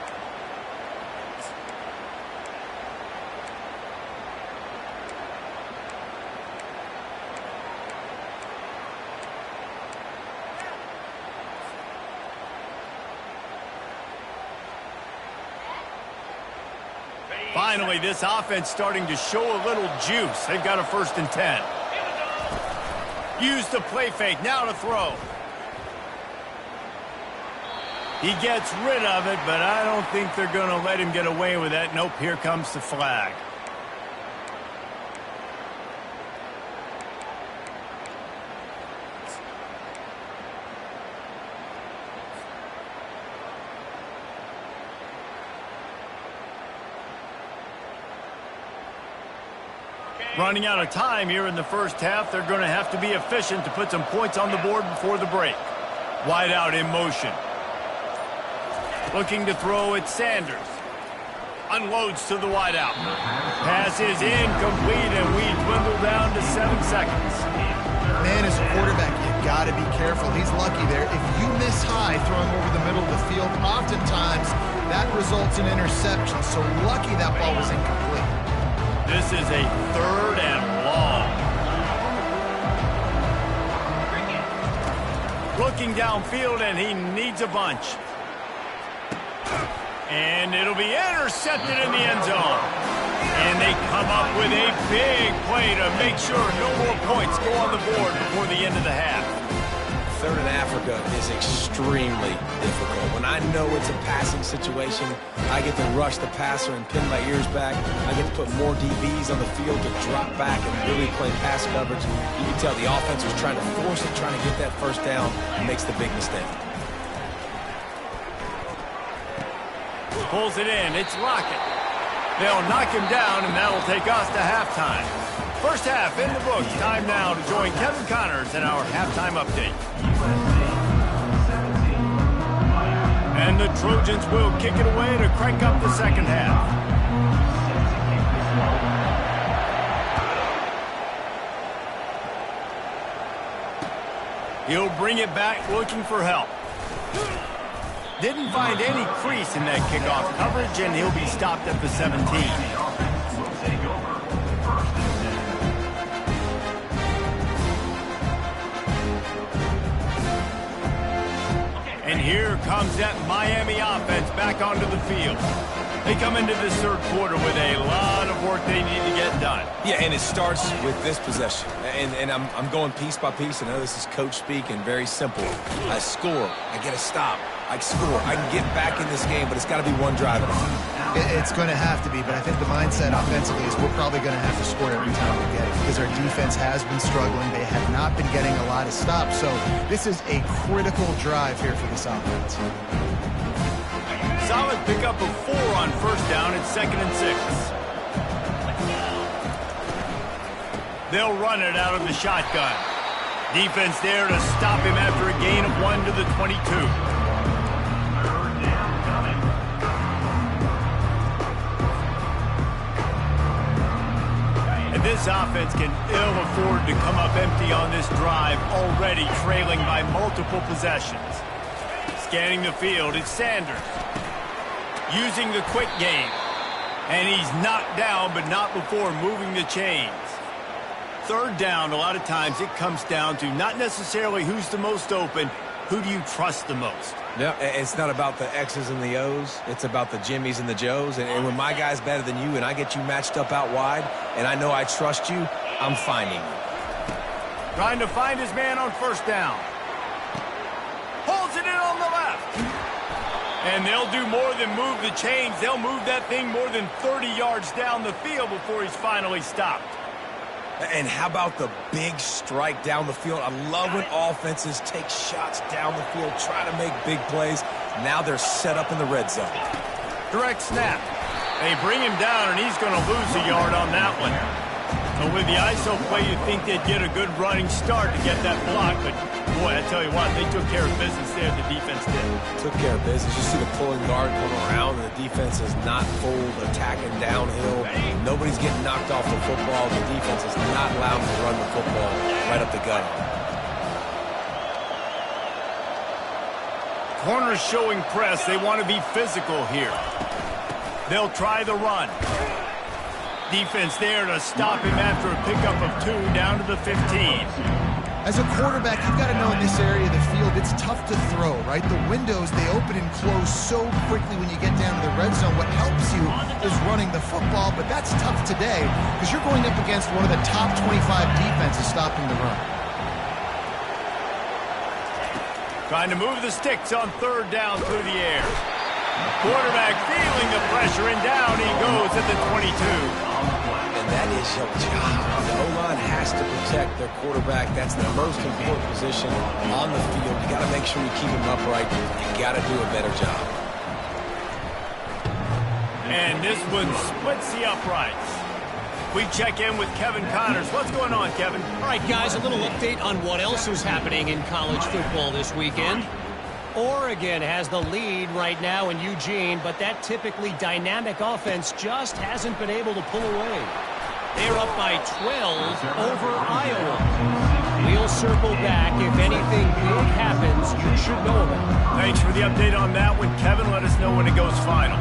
Finally, this offense starting to show a little juice. They've got a 1st and 10. Use the play fake, now to throw. He gets rid of it, but I don't think they're going to let him get away with that. Nope, here comes the flag. Running out of time here in the first half, they're going to have to be efficient to put some points on the board before the break. Wide out in motion. Looking to throw at Sanders. Unloads to the wide out. Pass is incomplete, and we dwindle down to 7 seconds. Man, as a quarterback, you got to be careful. He's lucky there. If you miss high throwing over the middle of the field, oftentimes that results in interception. So lucky that ball was incomplete. This is a 3rd and long. Looking downfield, and he needs a bunch. And it'll be intercepted in the end zone. And they come up with a big play to make sure no more points go on the board before the end of the half. 3rd and Africa is extremely difficult. When I know it's a passing situation, I get to rush the passer and pin my ears back. I get to put more DBs on the field to drop back and really play pass coverage. You can tell the offense was trying to force it, trying to get that first down, and makes the big mistake. Pulls it in. It's Lockett. They'll knock him down, and that'll take us to halftime. First half in the books. Time now to join Kevin Connors in our halftime update. And the Trojans will kick it away to crank up the second half. He'll bring it back looking for help. Didn't find any crease in that kickoff coverage, and he'll be stopped at the 17. And here comes that Miami offense back onto the field. They come into this 3rd quarter with a lot of work they need to get done. Yeah, and it starts with this possession. And I'm going piece by piece. I know this is coach speak and very simple. I score. I get a stop. I score. I can get back in this game, but it's got to be one drive at a time. It's going to have to be, but I think the mindset offensively is we're probably going to have to score every time we get it because our defense has been struggling. They have not been getting a lot of stops. So this is a critical drive here for this offense. Solid pickup of 4 on first down. It's 2nd and 6. They'll run it out of the shotgun. Defense there to stop him after a gain of 1 to the 22. And this offense can ill afford to come up empty on this drive, already trailing by multiple possessions. Scanning the field, it's Sanders. Using the quick game. And he's knocked down, but not before moving the chains. 3rd down, a lot of times it comes down to not necessarily who's the most open, who do you trust the most? Yeah, it's not about the X's and the O's. It's about the Jimmys and the Joes. And when my guy's better than you and I get you matched up out wide and I know I trust you, I'm finding you. Trying to find his man on first down. Pulls it in on the left. And they'll do more than move the chains. They'll move that thing more than 30 yards down the field before he's finally stopped. And how about the big strike down the field? I love when offenses take shots down the field, try to make big plays. Now they're set up in the red zone. Direct snap. They bring him down, and he's going to lose a yard on that one. So with the ISO play, you'd think they'd get a good running start to get that block. But, boy, I tell you what, they took care of business there, the defense did. Took care of business. You see the pulling guard coming around, and the defense is not full, attacking downhill. Nobody's getting knocked off the football. The defense is not allowed to run the football right up the gut. Corners showing press. They want to be physical here. They'll try the run. Defense there to stop him after a pickup of 2 down to the 15. As a quarterback, you've got to know in this area of the field, it's tough to throw, right? The windows, they open and close so quickly when you get down to the red zone. What helps you is running the football, but that's tough today because you're going up against one of the top 25 defenses stopping the run. Trying to move the sticks on 3rd down through the air. Quarterback feeling the pressure, and down he goes at the 22. And that is your job. The O-line has to protect their quarterback. That's the most important position on the field. You got to make sure you keep him upright. You got to do a better job. And this one splits the uprights. We check in with Kevin Connors. What's going on, Kevin? All right, guys, a little update on what else is happening in college football this weekend. Oregon has the lead right now in Eugene, but that typically dynamic offense just hasn't been able to pull away. They're up by 12 over Iowa. We'll circle back. If anything big happens, you should know about it. Thanks for the update on that one, Kevin. Let us know when it goes final.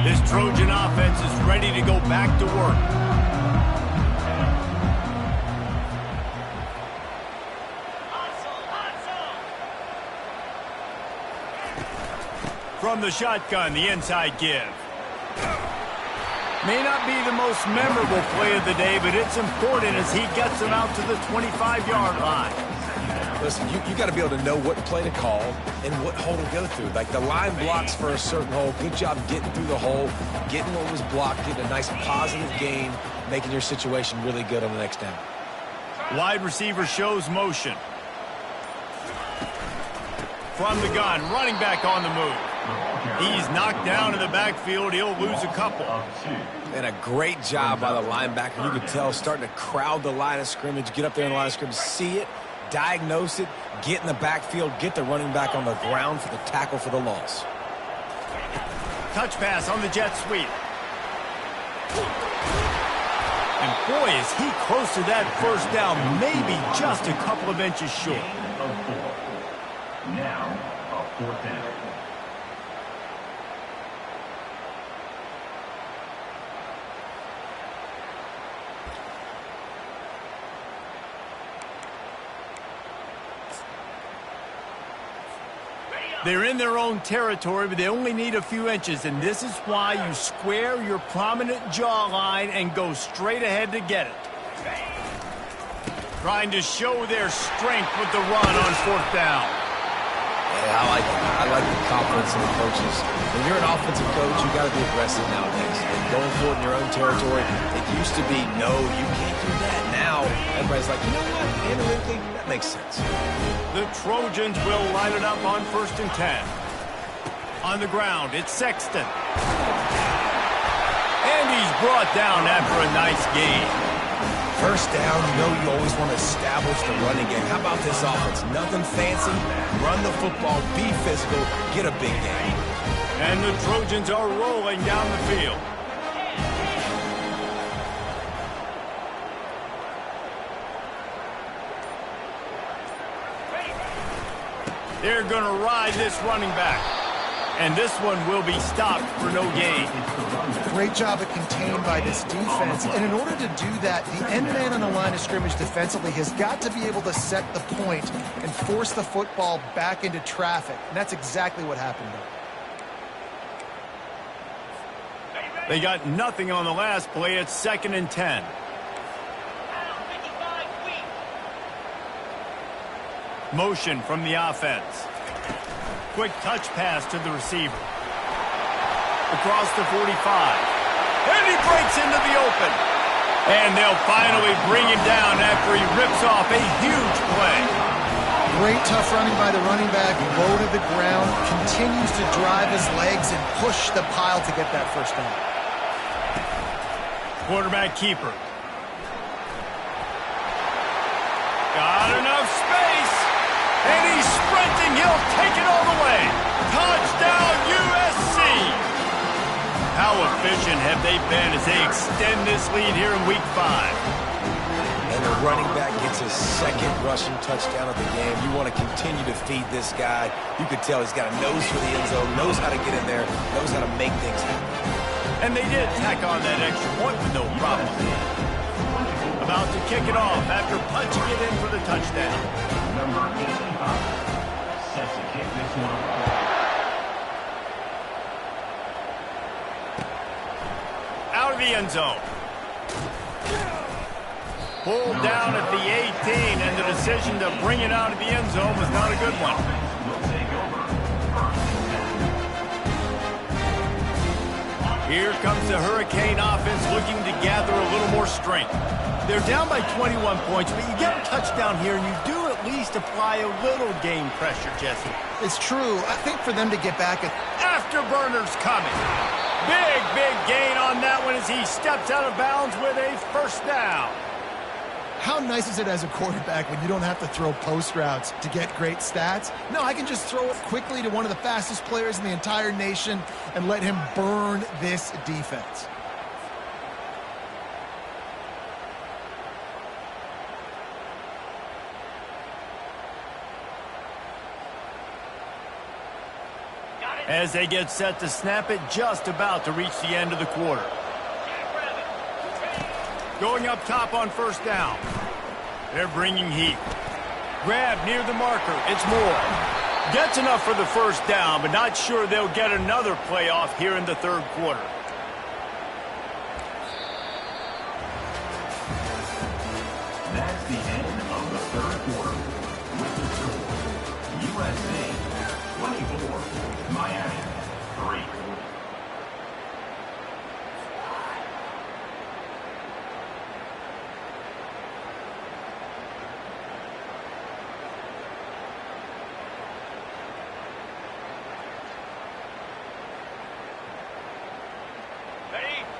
This Trojan offense is ready to go back to work. From the shotgun, the inside give. May not be the most memorable play of the day, but it's important as he gets them out to the 25-yard line. Listen, you got to be able to know what play to call and what hole to go through. Like the line blocks for a certain hole. Good job getting through the hole, getting what was blocked, getting a nice positive gain, making your situation really good on the next down. Wide receiver shows motion. From the gun, running back on the move. He's knocked down in the backfield. He'll lose a couple. And a great job by the linebacker. You could tell starting to crowd the line of scrimmage, get up there in the line of scrimmage, see it, diagnose it, get in the backfield, get the running back on the ground for the tackle for the loss. Touch pass on the jet sweep. And boy, is he close to that first down, maybe just a couple of inches short. Now, a 4th down. They're in their own territory, but they only need a few inches, and this is why you square your prominent jawline and go straight ahead to get it. Trying to show their strength with the run on 4th down. Yeah, I like the confidence in the coaches. When you're an offensive coach, you got to be aggressive nowadays. And going for it in your own territory, it used to be, no, you can't do that. Now, everybody's like, you know what, analytically, that makes sense. The Trojans will line it up on 1st and 10. On the ground, it's Sexton. And he's brought down after a nice gain. First down, you know you always want to establish the running game. How about this offense? Nothing fancy. Run the football, be physical, get a big gain. And the Trojans are rolling down the field. They're going to ride this running back. And this one will be stopped for no gain. Great job at contained by this defense. And in order to do that, the end man on the line of scrimmage defensively has got to be able to set the point and force the football back into traffic. And that's exactly what happened there. They got nothing on the last play. It's 2nd and 10. Motion from the offense. Quick touch pass to the receiver. Across the 45. And he breaks into the open. And they'll finally bring him down after he rips off a huge play. Great tough running by the running back. Low to the ground. Continues to drive his legs and push the pile to get that first down. Quarterback keeper. Got enough space. And he's sprinting. He'll take it all the way. Touchdown, USC. How efficient have they been as they extend this lead here in Week 5? And the running back gets his 2nd rushing touchdown of the game. You want to continue to feed this guy. You could tell he's got a nose for the end zone, knows how to get in there, knows how to make things happen. And they did tack on that extra point with no problem. About to kick it off after punching it in for the touchdown. Number 85 set to kick this one off. Out of the end zone. Pulled down at the 18, and the decision to bring it out of the end zone was not a good one. Here comes the Hurricane offense looking to gather a little more strength. They're down by 21 points, but you get a touchdown here, and you do at least apply a little game pressure, Jesse. It's true. I think for them to get back at... Afterburners coming. Big gain on that one as he steps out of bounds with a first down. How nice is it as a quarterback when you don't have to throw post routes to get great stats? No, I can just throw it quickly to one of the fastest players in the entire nation and let him burn this defense. As they get set to snap it, just about to reach the end of the quarter. Going up top on first down. They're bringing heat. Grab near the marker. It's Moore. Gets enough for the first down, but not sure they'll get another playoff here in the third quarter. That's the end of the third quarter. With the score, USC 24, Miami 3.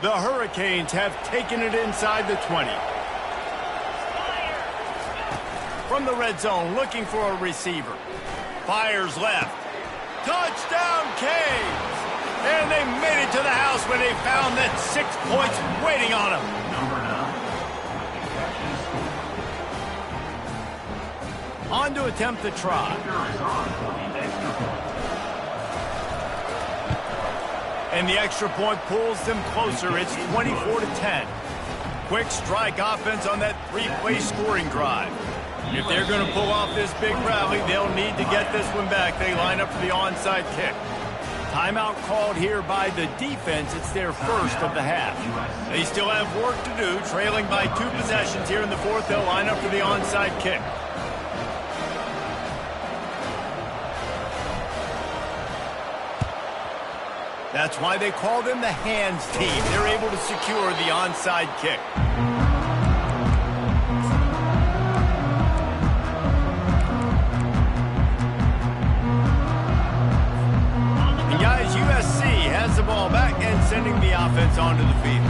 The Hurricanes have taken it inside the 20. From the red zone, looking for a receiver. Fires left. Touchdown, Canes! And they made it to the house when they found that 6 points waiting on them. Number 9. On to attempt the try. Is on for the extra point. And the extra point pulls them closer. It's 24-10. Quick strike offense on that three-play scoring drive. If they're going to pull off this big rally, they'll need to get this one back. They line up for the onside kick. Timeout called here by the defense. It's their first of the half. They still have work to do. Trailing by 2 possessions here in the fourth. They'll line up for the onside kick. That's why they call them the hands team. They're able to secure the onside kick. And guys, USC has the ball back and sending the offense onto the field.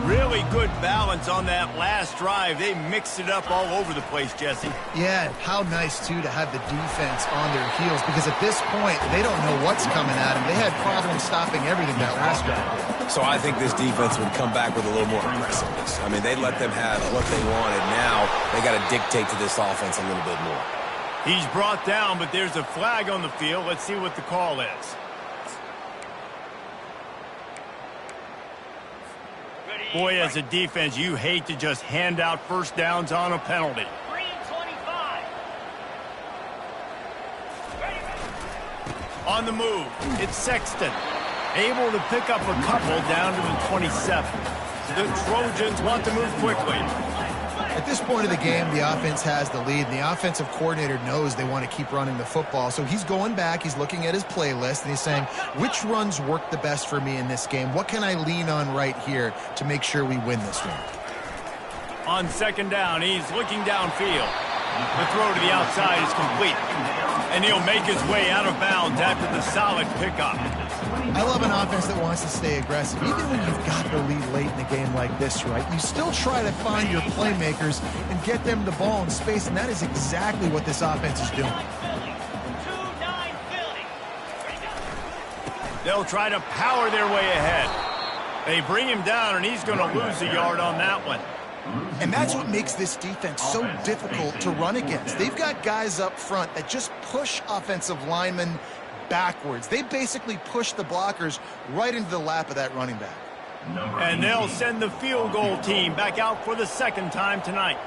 Really good balance on that last drive. They mixed it up all over the place, Jesse. Yeah, how nice, too, to have the defense on their heels, because at this point, they don't know what's coming at them. They had problems stopping everything that last drive. So I think this defense would come back with a little more aggressiveness. I mean, they let them have what they wanted. Now they got to dictate to this offense a little bit more. He's brought down, but there's a flag on the field. Let's see what the call is. Boy, as a defense, you hate to just hand out first downs on a penalty. 3 and 25. On the move, it's Sexton. Able to pick up a couple down to the 27. The Trojans want to move quickly. At this point of the game, the offense has the lead, and the offensive coordinator knows they want to keep running the football. So he's going back, he's looking at his playlist, and he's saying, which runs work the best for me in this game? What can I lean on right here to make sure we win this one? On second down, he's looking downfield. The throw to the outside is complete. And he'll make his way out of bounds after the solid pickup. I love an offense that wants to stay aggressive. Even when you've got the lead late in a game like this, right? You still try to find your playmakers and get them the ball in space, and that is exactly what this offense is doing. They'll try to power their way ahead. They bring him down, and he's going to lose a yard on that one. And that's what makes this defense so difficult to run against. They've got guys up front that just push offensive linemen backwards. They basically push the blockers right into the lap of that running back. And they'll send the field goal team back out for the second time tonight.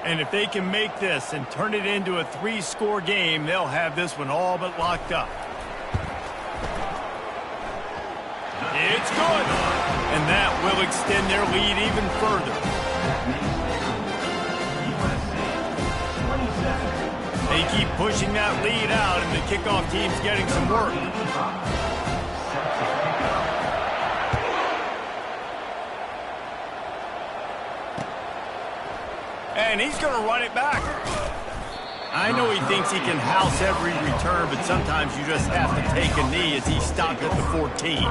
And if they can make this and turn it into a 3-score game, they'll have this one all but locked up. It's good. And that will extend their lead even further. They keep pushing that lead out, and the kickoff team's getting some work. And he's going to run it back. I know he thinks he can house every return, but sometimes you just have to take a knee as he stopped at the 14.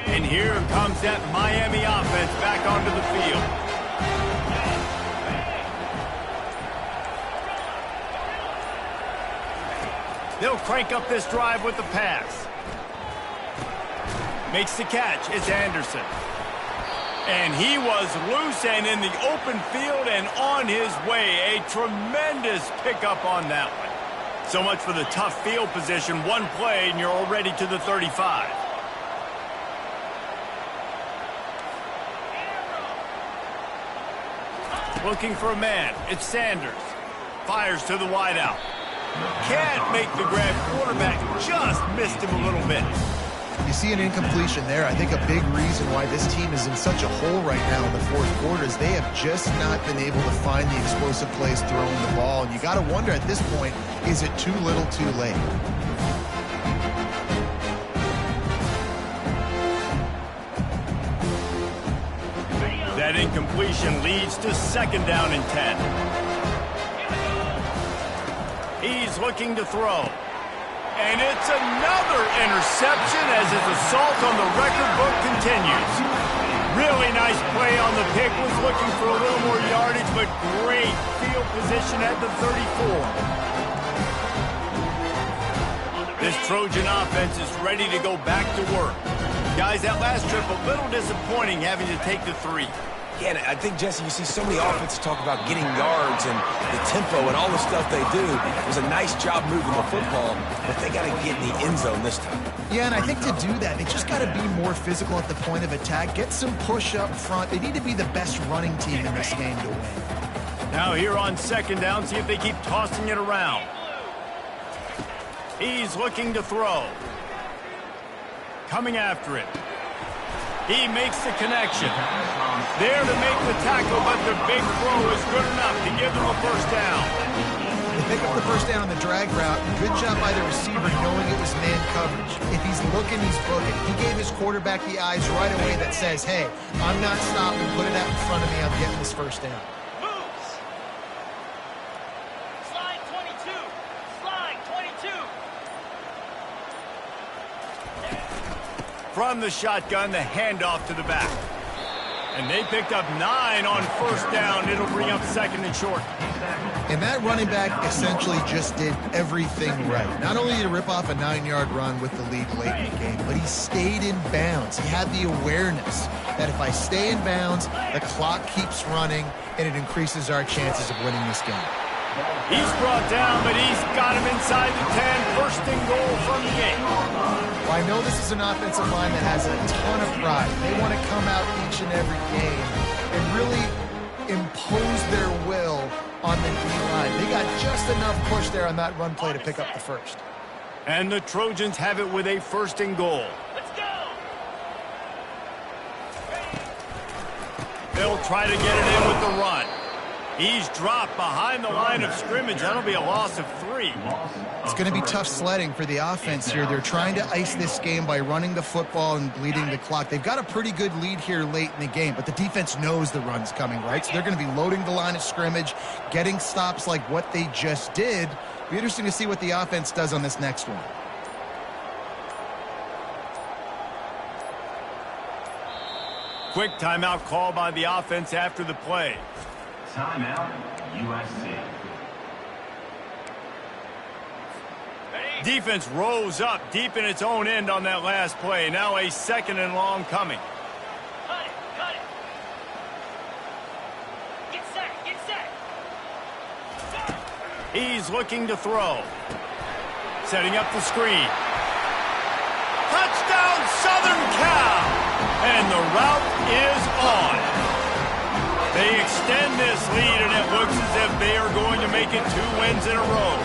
And here comes that Miami offense back onto the field. They'll crank up this drive with the pass. Makes the catch. It's Anderson. And he was loose and in the open field and on his way. A tremendous pickup on that one. So much for the tough field position. One play and you're already to the 35. Looking for a man. It's Sanders. Fires to the wideout. Can't make the grab. Quarterback just missed him a little bit. You see an incompletion there. I think a big reason why this team is in such a hole right now in the fourth quarter is they have just not been able to find the explosive plays throwing the ball. And you got to wonder at this point, is it too little too late? That incompletion leads to second down and 10. He's looking to throw. And it's another interception as his assault on the record book continues. Really nice play on the pick. Was looking for a little more yardage, but great field position at the 34. This Trojan offense is ready to go back to work. Guys, that last trip a little disappointing having to take the 3. Yeah, I think, Jesse, you see so many offenses talk about getting yards and the tempo and all the stuff they do. It was a nice job moving the football, but they got to get in the end zone this time. Yeah, and I think to do that, they just got to be more physical at the point of attack, get some push up front. They need to be the best running team in this game to win. Now here on second down, see if they keep tossing it around. He's looking to throw. Coming after it. He makes the connection. There to make the tackle, but the big throw is good enough to give them a first down. They pick up the first down on the drag route. Good job by the receiver knowing it was man coverage. If he's looking, he's booking. He gave his quarterback the eyes right away that says, hey, I'm not stopping. Put it out in front of me. I'm getting this first down. Moves. Slide 22. Slide 22. From the shotgun, the handoff to the back. And they picked up 9 on first down. It'll bring up second and short. And that running back essentially just did everything right. Not only did he rip off a 9-yard run with the lead late in the game, but he stayed in bounds. He had the awareness that if I stay in bounds, the clock keeps running, and it increases our chances of winning this game. He's brought down, but he's got him inside the 10. First and goal from the game. Well, I know this is an offensive line that has a ton of pride. They want to come out each and every game and really impose their will on the D-line. They got just enough push there on that run play to pick up the first. And the Trojans have it with a first and goal. Let's go. They'll try to get it in with the run. He's dropped behind the line of scrimmage. That'll be a loss of 3. It's going to be tough sledding for the offense here. They're trying to ice this game by running the football and bleeding the clock. They've got a pretty good lead here late in the game, but the defense knows the run's coming, right? So they're going to be loading the line of scrimmage, getting stops like what they just did. It'll be interesting to see what the offense does on this next one. Quick timeout call by the offense after the play. Timeout, USC. Defense rose up deep in its own end on that last play. Now a second and long coming. Cut it. Cut it. Get set. Get set. He's looking to throw. Setting up the screen. Touchdown, Southern Cal! And the route is on. They extend this lead, and it looks as if they are going to make it 2 wins in a row.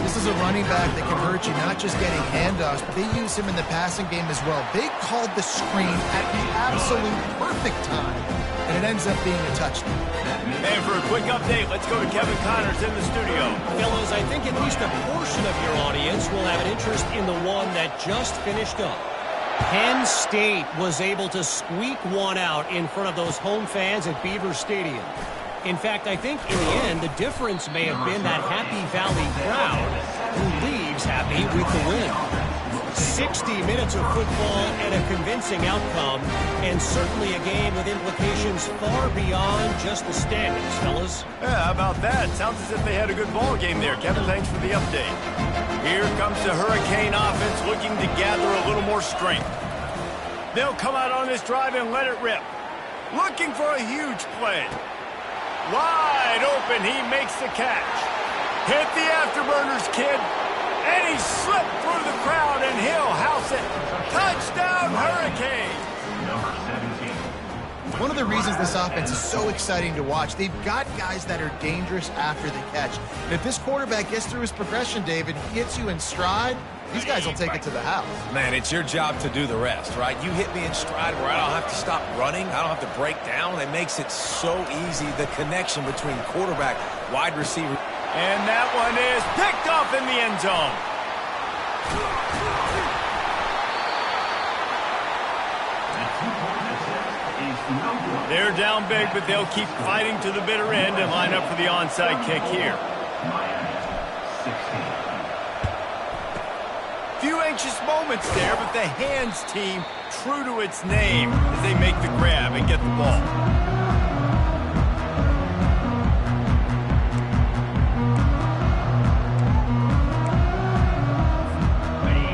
This is a running back that can hurt you, not just getting handoffs, but they use him in the passing game as well. They called the screen at the absolute perfect time, and it ends up being a touchdown. And for a quick update, let's go to Kevin Connors in the studio. Fellas, I think at least a portion of your audience will have an interest in the one that just finished up. Penn State was able to squeak one out in front of those home fans at Beaver Stadium. In fact, I think in the end, the difference may have been that Happy Valley crowd who leaves happy with the win. 60 minutes of football and a convincing outcome, and certainly a game with implications far beyond just the standings, fellas. Yeah, how about that? Sounds as if they had a good ball game there. Kevin, thanks for the update. Here comes the Hurricane offense looking to gather a little more strength. They'll come out on this drive and let it rip. Looking for a huge play. Wide open, he makes the catch. Hit the afterburners, kid. And he slipped through the crowd, and he'll house it. Touchdown, Hurricane! Number 17. One of the reasons this offense is so exciting to watch, they've got guys that are dangerous after the catch. And if this quarterback gets through his progression, David, he hits you in stride, these guys will take it to the house. Man, it's your job to do the rest, right? You hit me in stride where I don't have to stop running. I don't have to break down. It makes it so easy, the connection between quarterback, wide receiver. And that one is picked off in the end zone. They're down big, but they'll keep fighting to the bitter end and line up for the onside kick here. Miami, 16. Few anxious moments there, but the hands team true to its name as they make the grab and get the ball.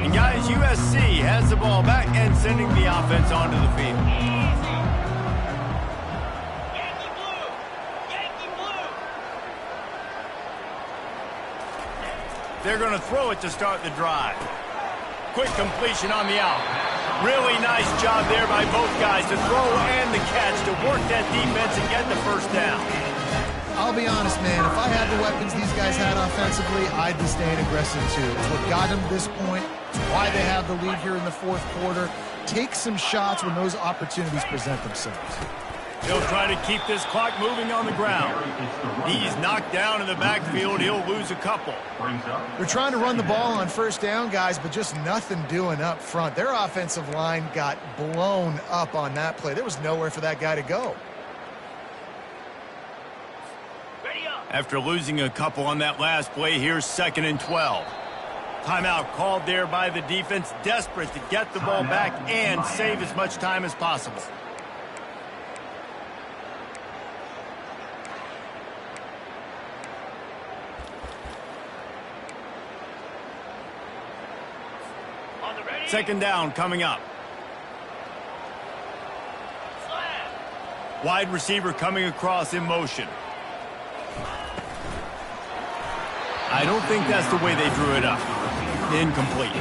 And guys, USC has the ball back and sending the offense onto the field. Easy. Yankee blue. Yankee blue. They're going to throw it to start the drive. Quick completion on the out. Really nice job there by both guys to throw and the catch to work that defense and get the first down. I'll be honest, man, if I had the weapons these guys had offensively, I'd be staying aggressive too. It's what got them to this point. It's why they have the lead here in the fourth quarter. Take some shots when those opportunities present themselves. He'll try to keep this clock moving on the ground. He's knocked down in the backfield. He'll lose a couple. They're trying to run the ball on first down, guys, but just nothing doing up front. Their offensive line got blown up on that play. There was nowhere for that guy to go. Ready up. After losing a couple on that last play, here's 2nd and 12. Timeout called there by the defense, desperate to get the ball back and save as much time as possible. On the ready. 2nd down coming up. Slam. Wide receiver coming across in motion. I don't think that's the way they drew it up. Incomplete.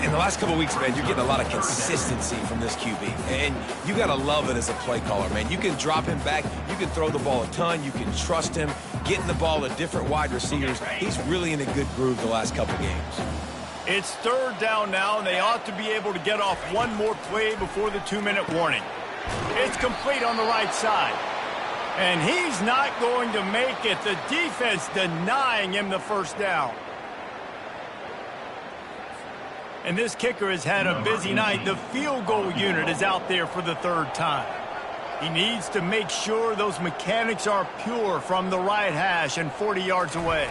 In the last couple of weeks, man, you're getting a lot of consistency from this QB. And you got to love it as a play caller, man. You can drop him back. You can throw the ball a ton. You can trust him. Getting the ball to different wide receivers. He's really in a good groove the last couple games. It's 3rd down now, and they ought to be able to get off one more play before the 2-minute warning. It's complete on the right side. And he's not going to make it. The defense denying him the first down. And this kicker has had a busy night. The field goal unit is out there for the 3rd time. He needs to make sure those mechanics are pure from the right hash and 40 yards away.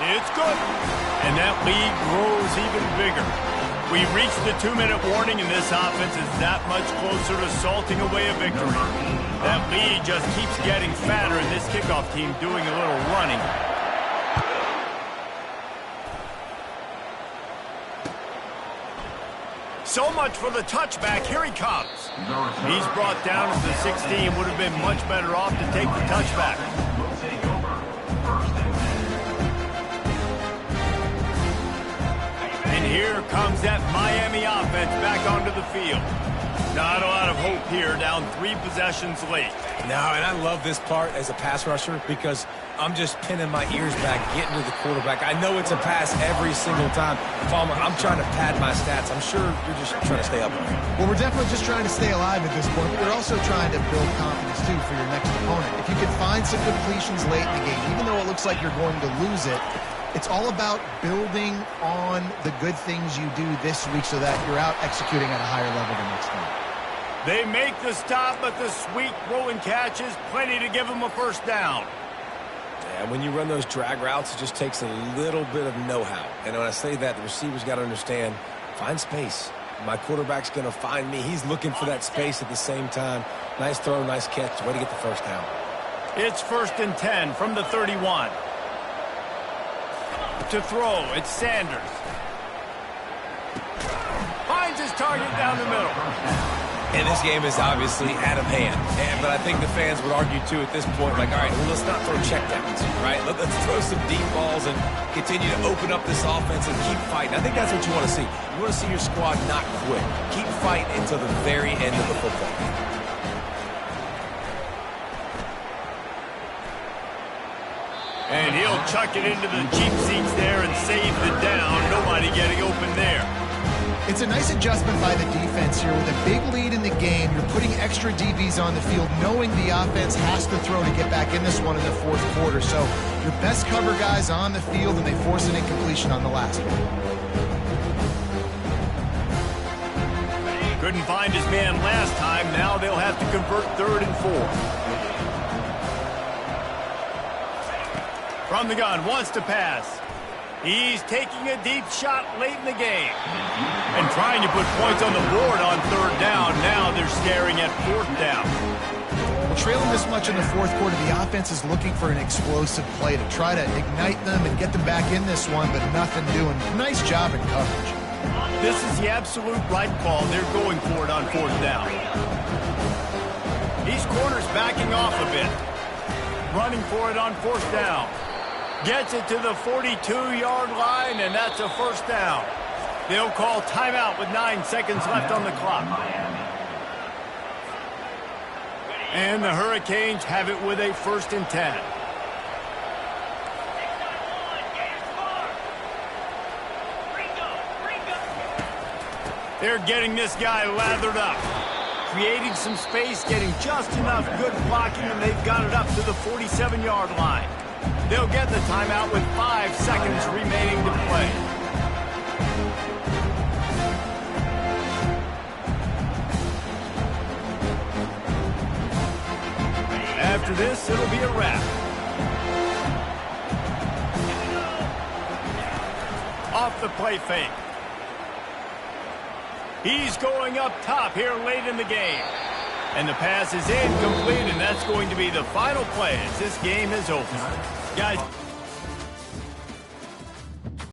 It's good. And that lead grows even bigger. We've reached the 2-minute warning, and this offense is that much closer to salting away a victory. That lead just keeps getting fatter, and this kickoff team doing a little running. So much for the touchback. Here he comes. He's brought down to the 16. Would have been much better off to take the touchback. Will take over. 1st and 10. And here comes that Miami offense back onto the field. Not a lot of hope here, down 3 possessions late. No, and I love this part as a pass rusher because I'm just pinning my ears back, getting to the quarterback. I know it's a pass every single time. I'm trying to pad my stats. I'm sure you're just trying to stay up. Well, we're definitely just trying to stay alive at this point, but we're also trying to build confidence, too, for your next opponent. If you can find some completions late in the game, even though it looks like you're going to lose it, it's all about building on the good things you do this week so that you're out executing at a higher level the next time. They make the stop, but the sweet throw and catches, plenty to give them a first down. Yeah, when you run those drag routes, it just takes a little bit of know-how. And when I say that, the receiver's got to understand, find space. My quarterback's going to find me. He's looking for that space at the same time. Nice throw, nice catch. Way to get the first down. It's 1st and 10 from the 31. To throw, it's Sanders. Finds his target down the middle. And this game is obviously out of hand. But I think the fans would argue, too, at this point, like, all right, well, let's not throw checkdowns, right? Let's throw some deep balls and continue to open up this offense and keep fighting. I think that's what you want to see. You want to see your squad not quit. Keep fighting until the very end of the football game. And he'll chuck it into the cheap seats there and save the down. Nobody getting open there. It's a nice adjustment by the defense here. With a big lead in the game, you're putting extra DBs on the field, knowing the offense has to throw to get back in this one in the 4th quarter. So your best cover guys on the field, and they force an incompletion on the last one. Couldn't find his man last time. Now they'll have to convert 3rd and 4. From the gun, wants to pass. He's taking a deep shot late in the game. And trying to put points on the board on 3rd down. Now they're staring at 4th down. Well, trailing this much in the 4th quarter, the offense is looking for an explosive play to try to ignite them and get them back in this one, but nothing doing. Nice job in coverage. This is the absolute right call. They're going for it on 4th down. These corners backing off a bit. Running for it on 4th down. Gets it to the 42-yard line, and that's a first down. They'll call timeout with 9 seconds left on the clock. And the Hurricanes have it with a 1st and 10. They're getting this guy lathered up. Creating some space, getting just enough good blocking, and they've got it up to the 47-yard line. They'll get the timeout with 5 seconds remaining to play. After this, it'll be a wrap. Off the play fake. He's going up top here late in the game. And the pass is incomplete, and that's going to be the final play as this game is over. Guys.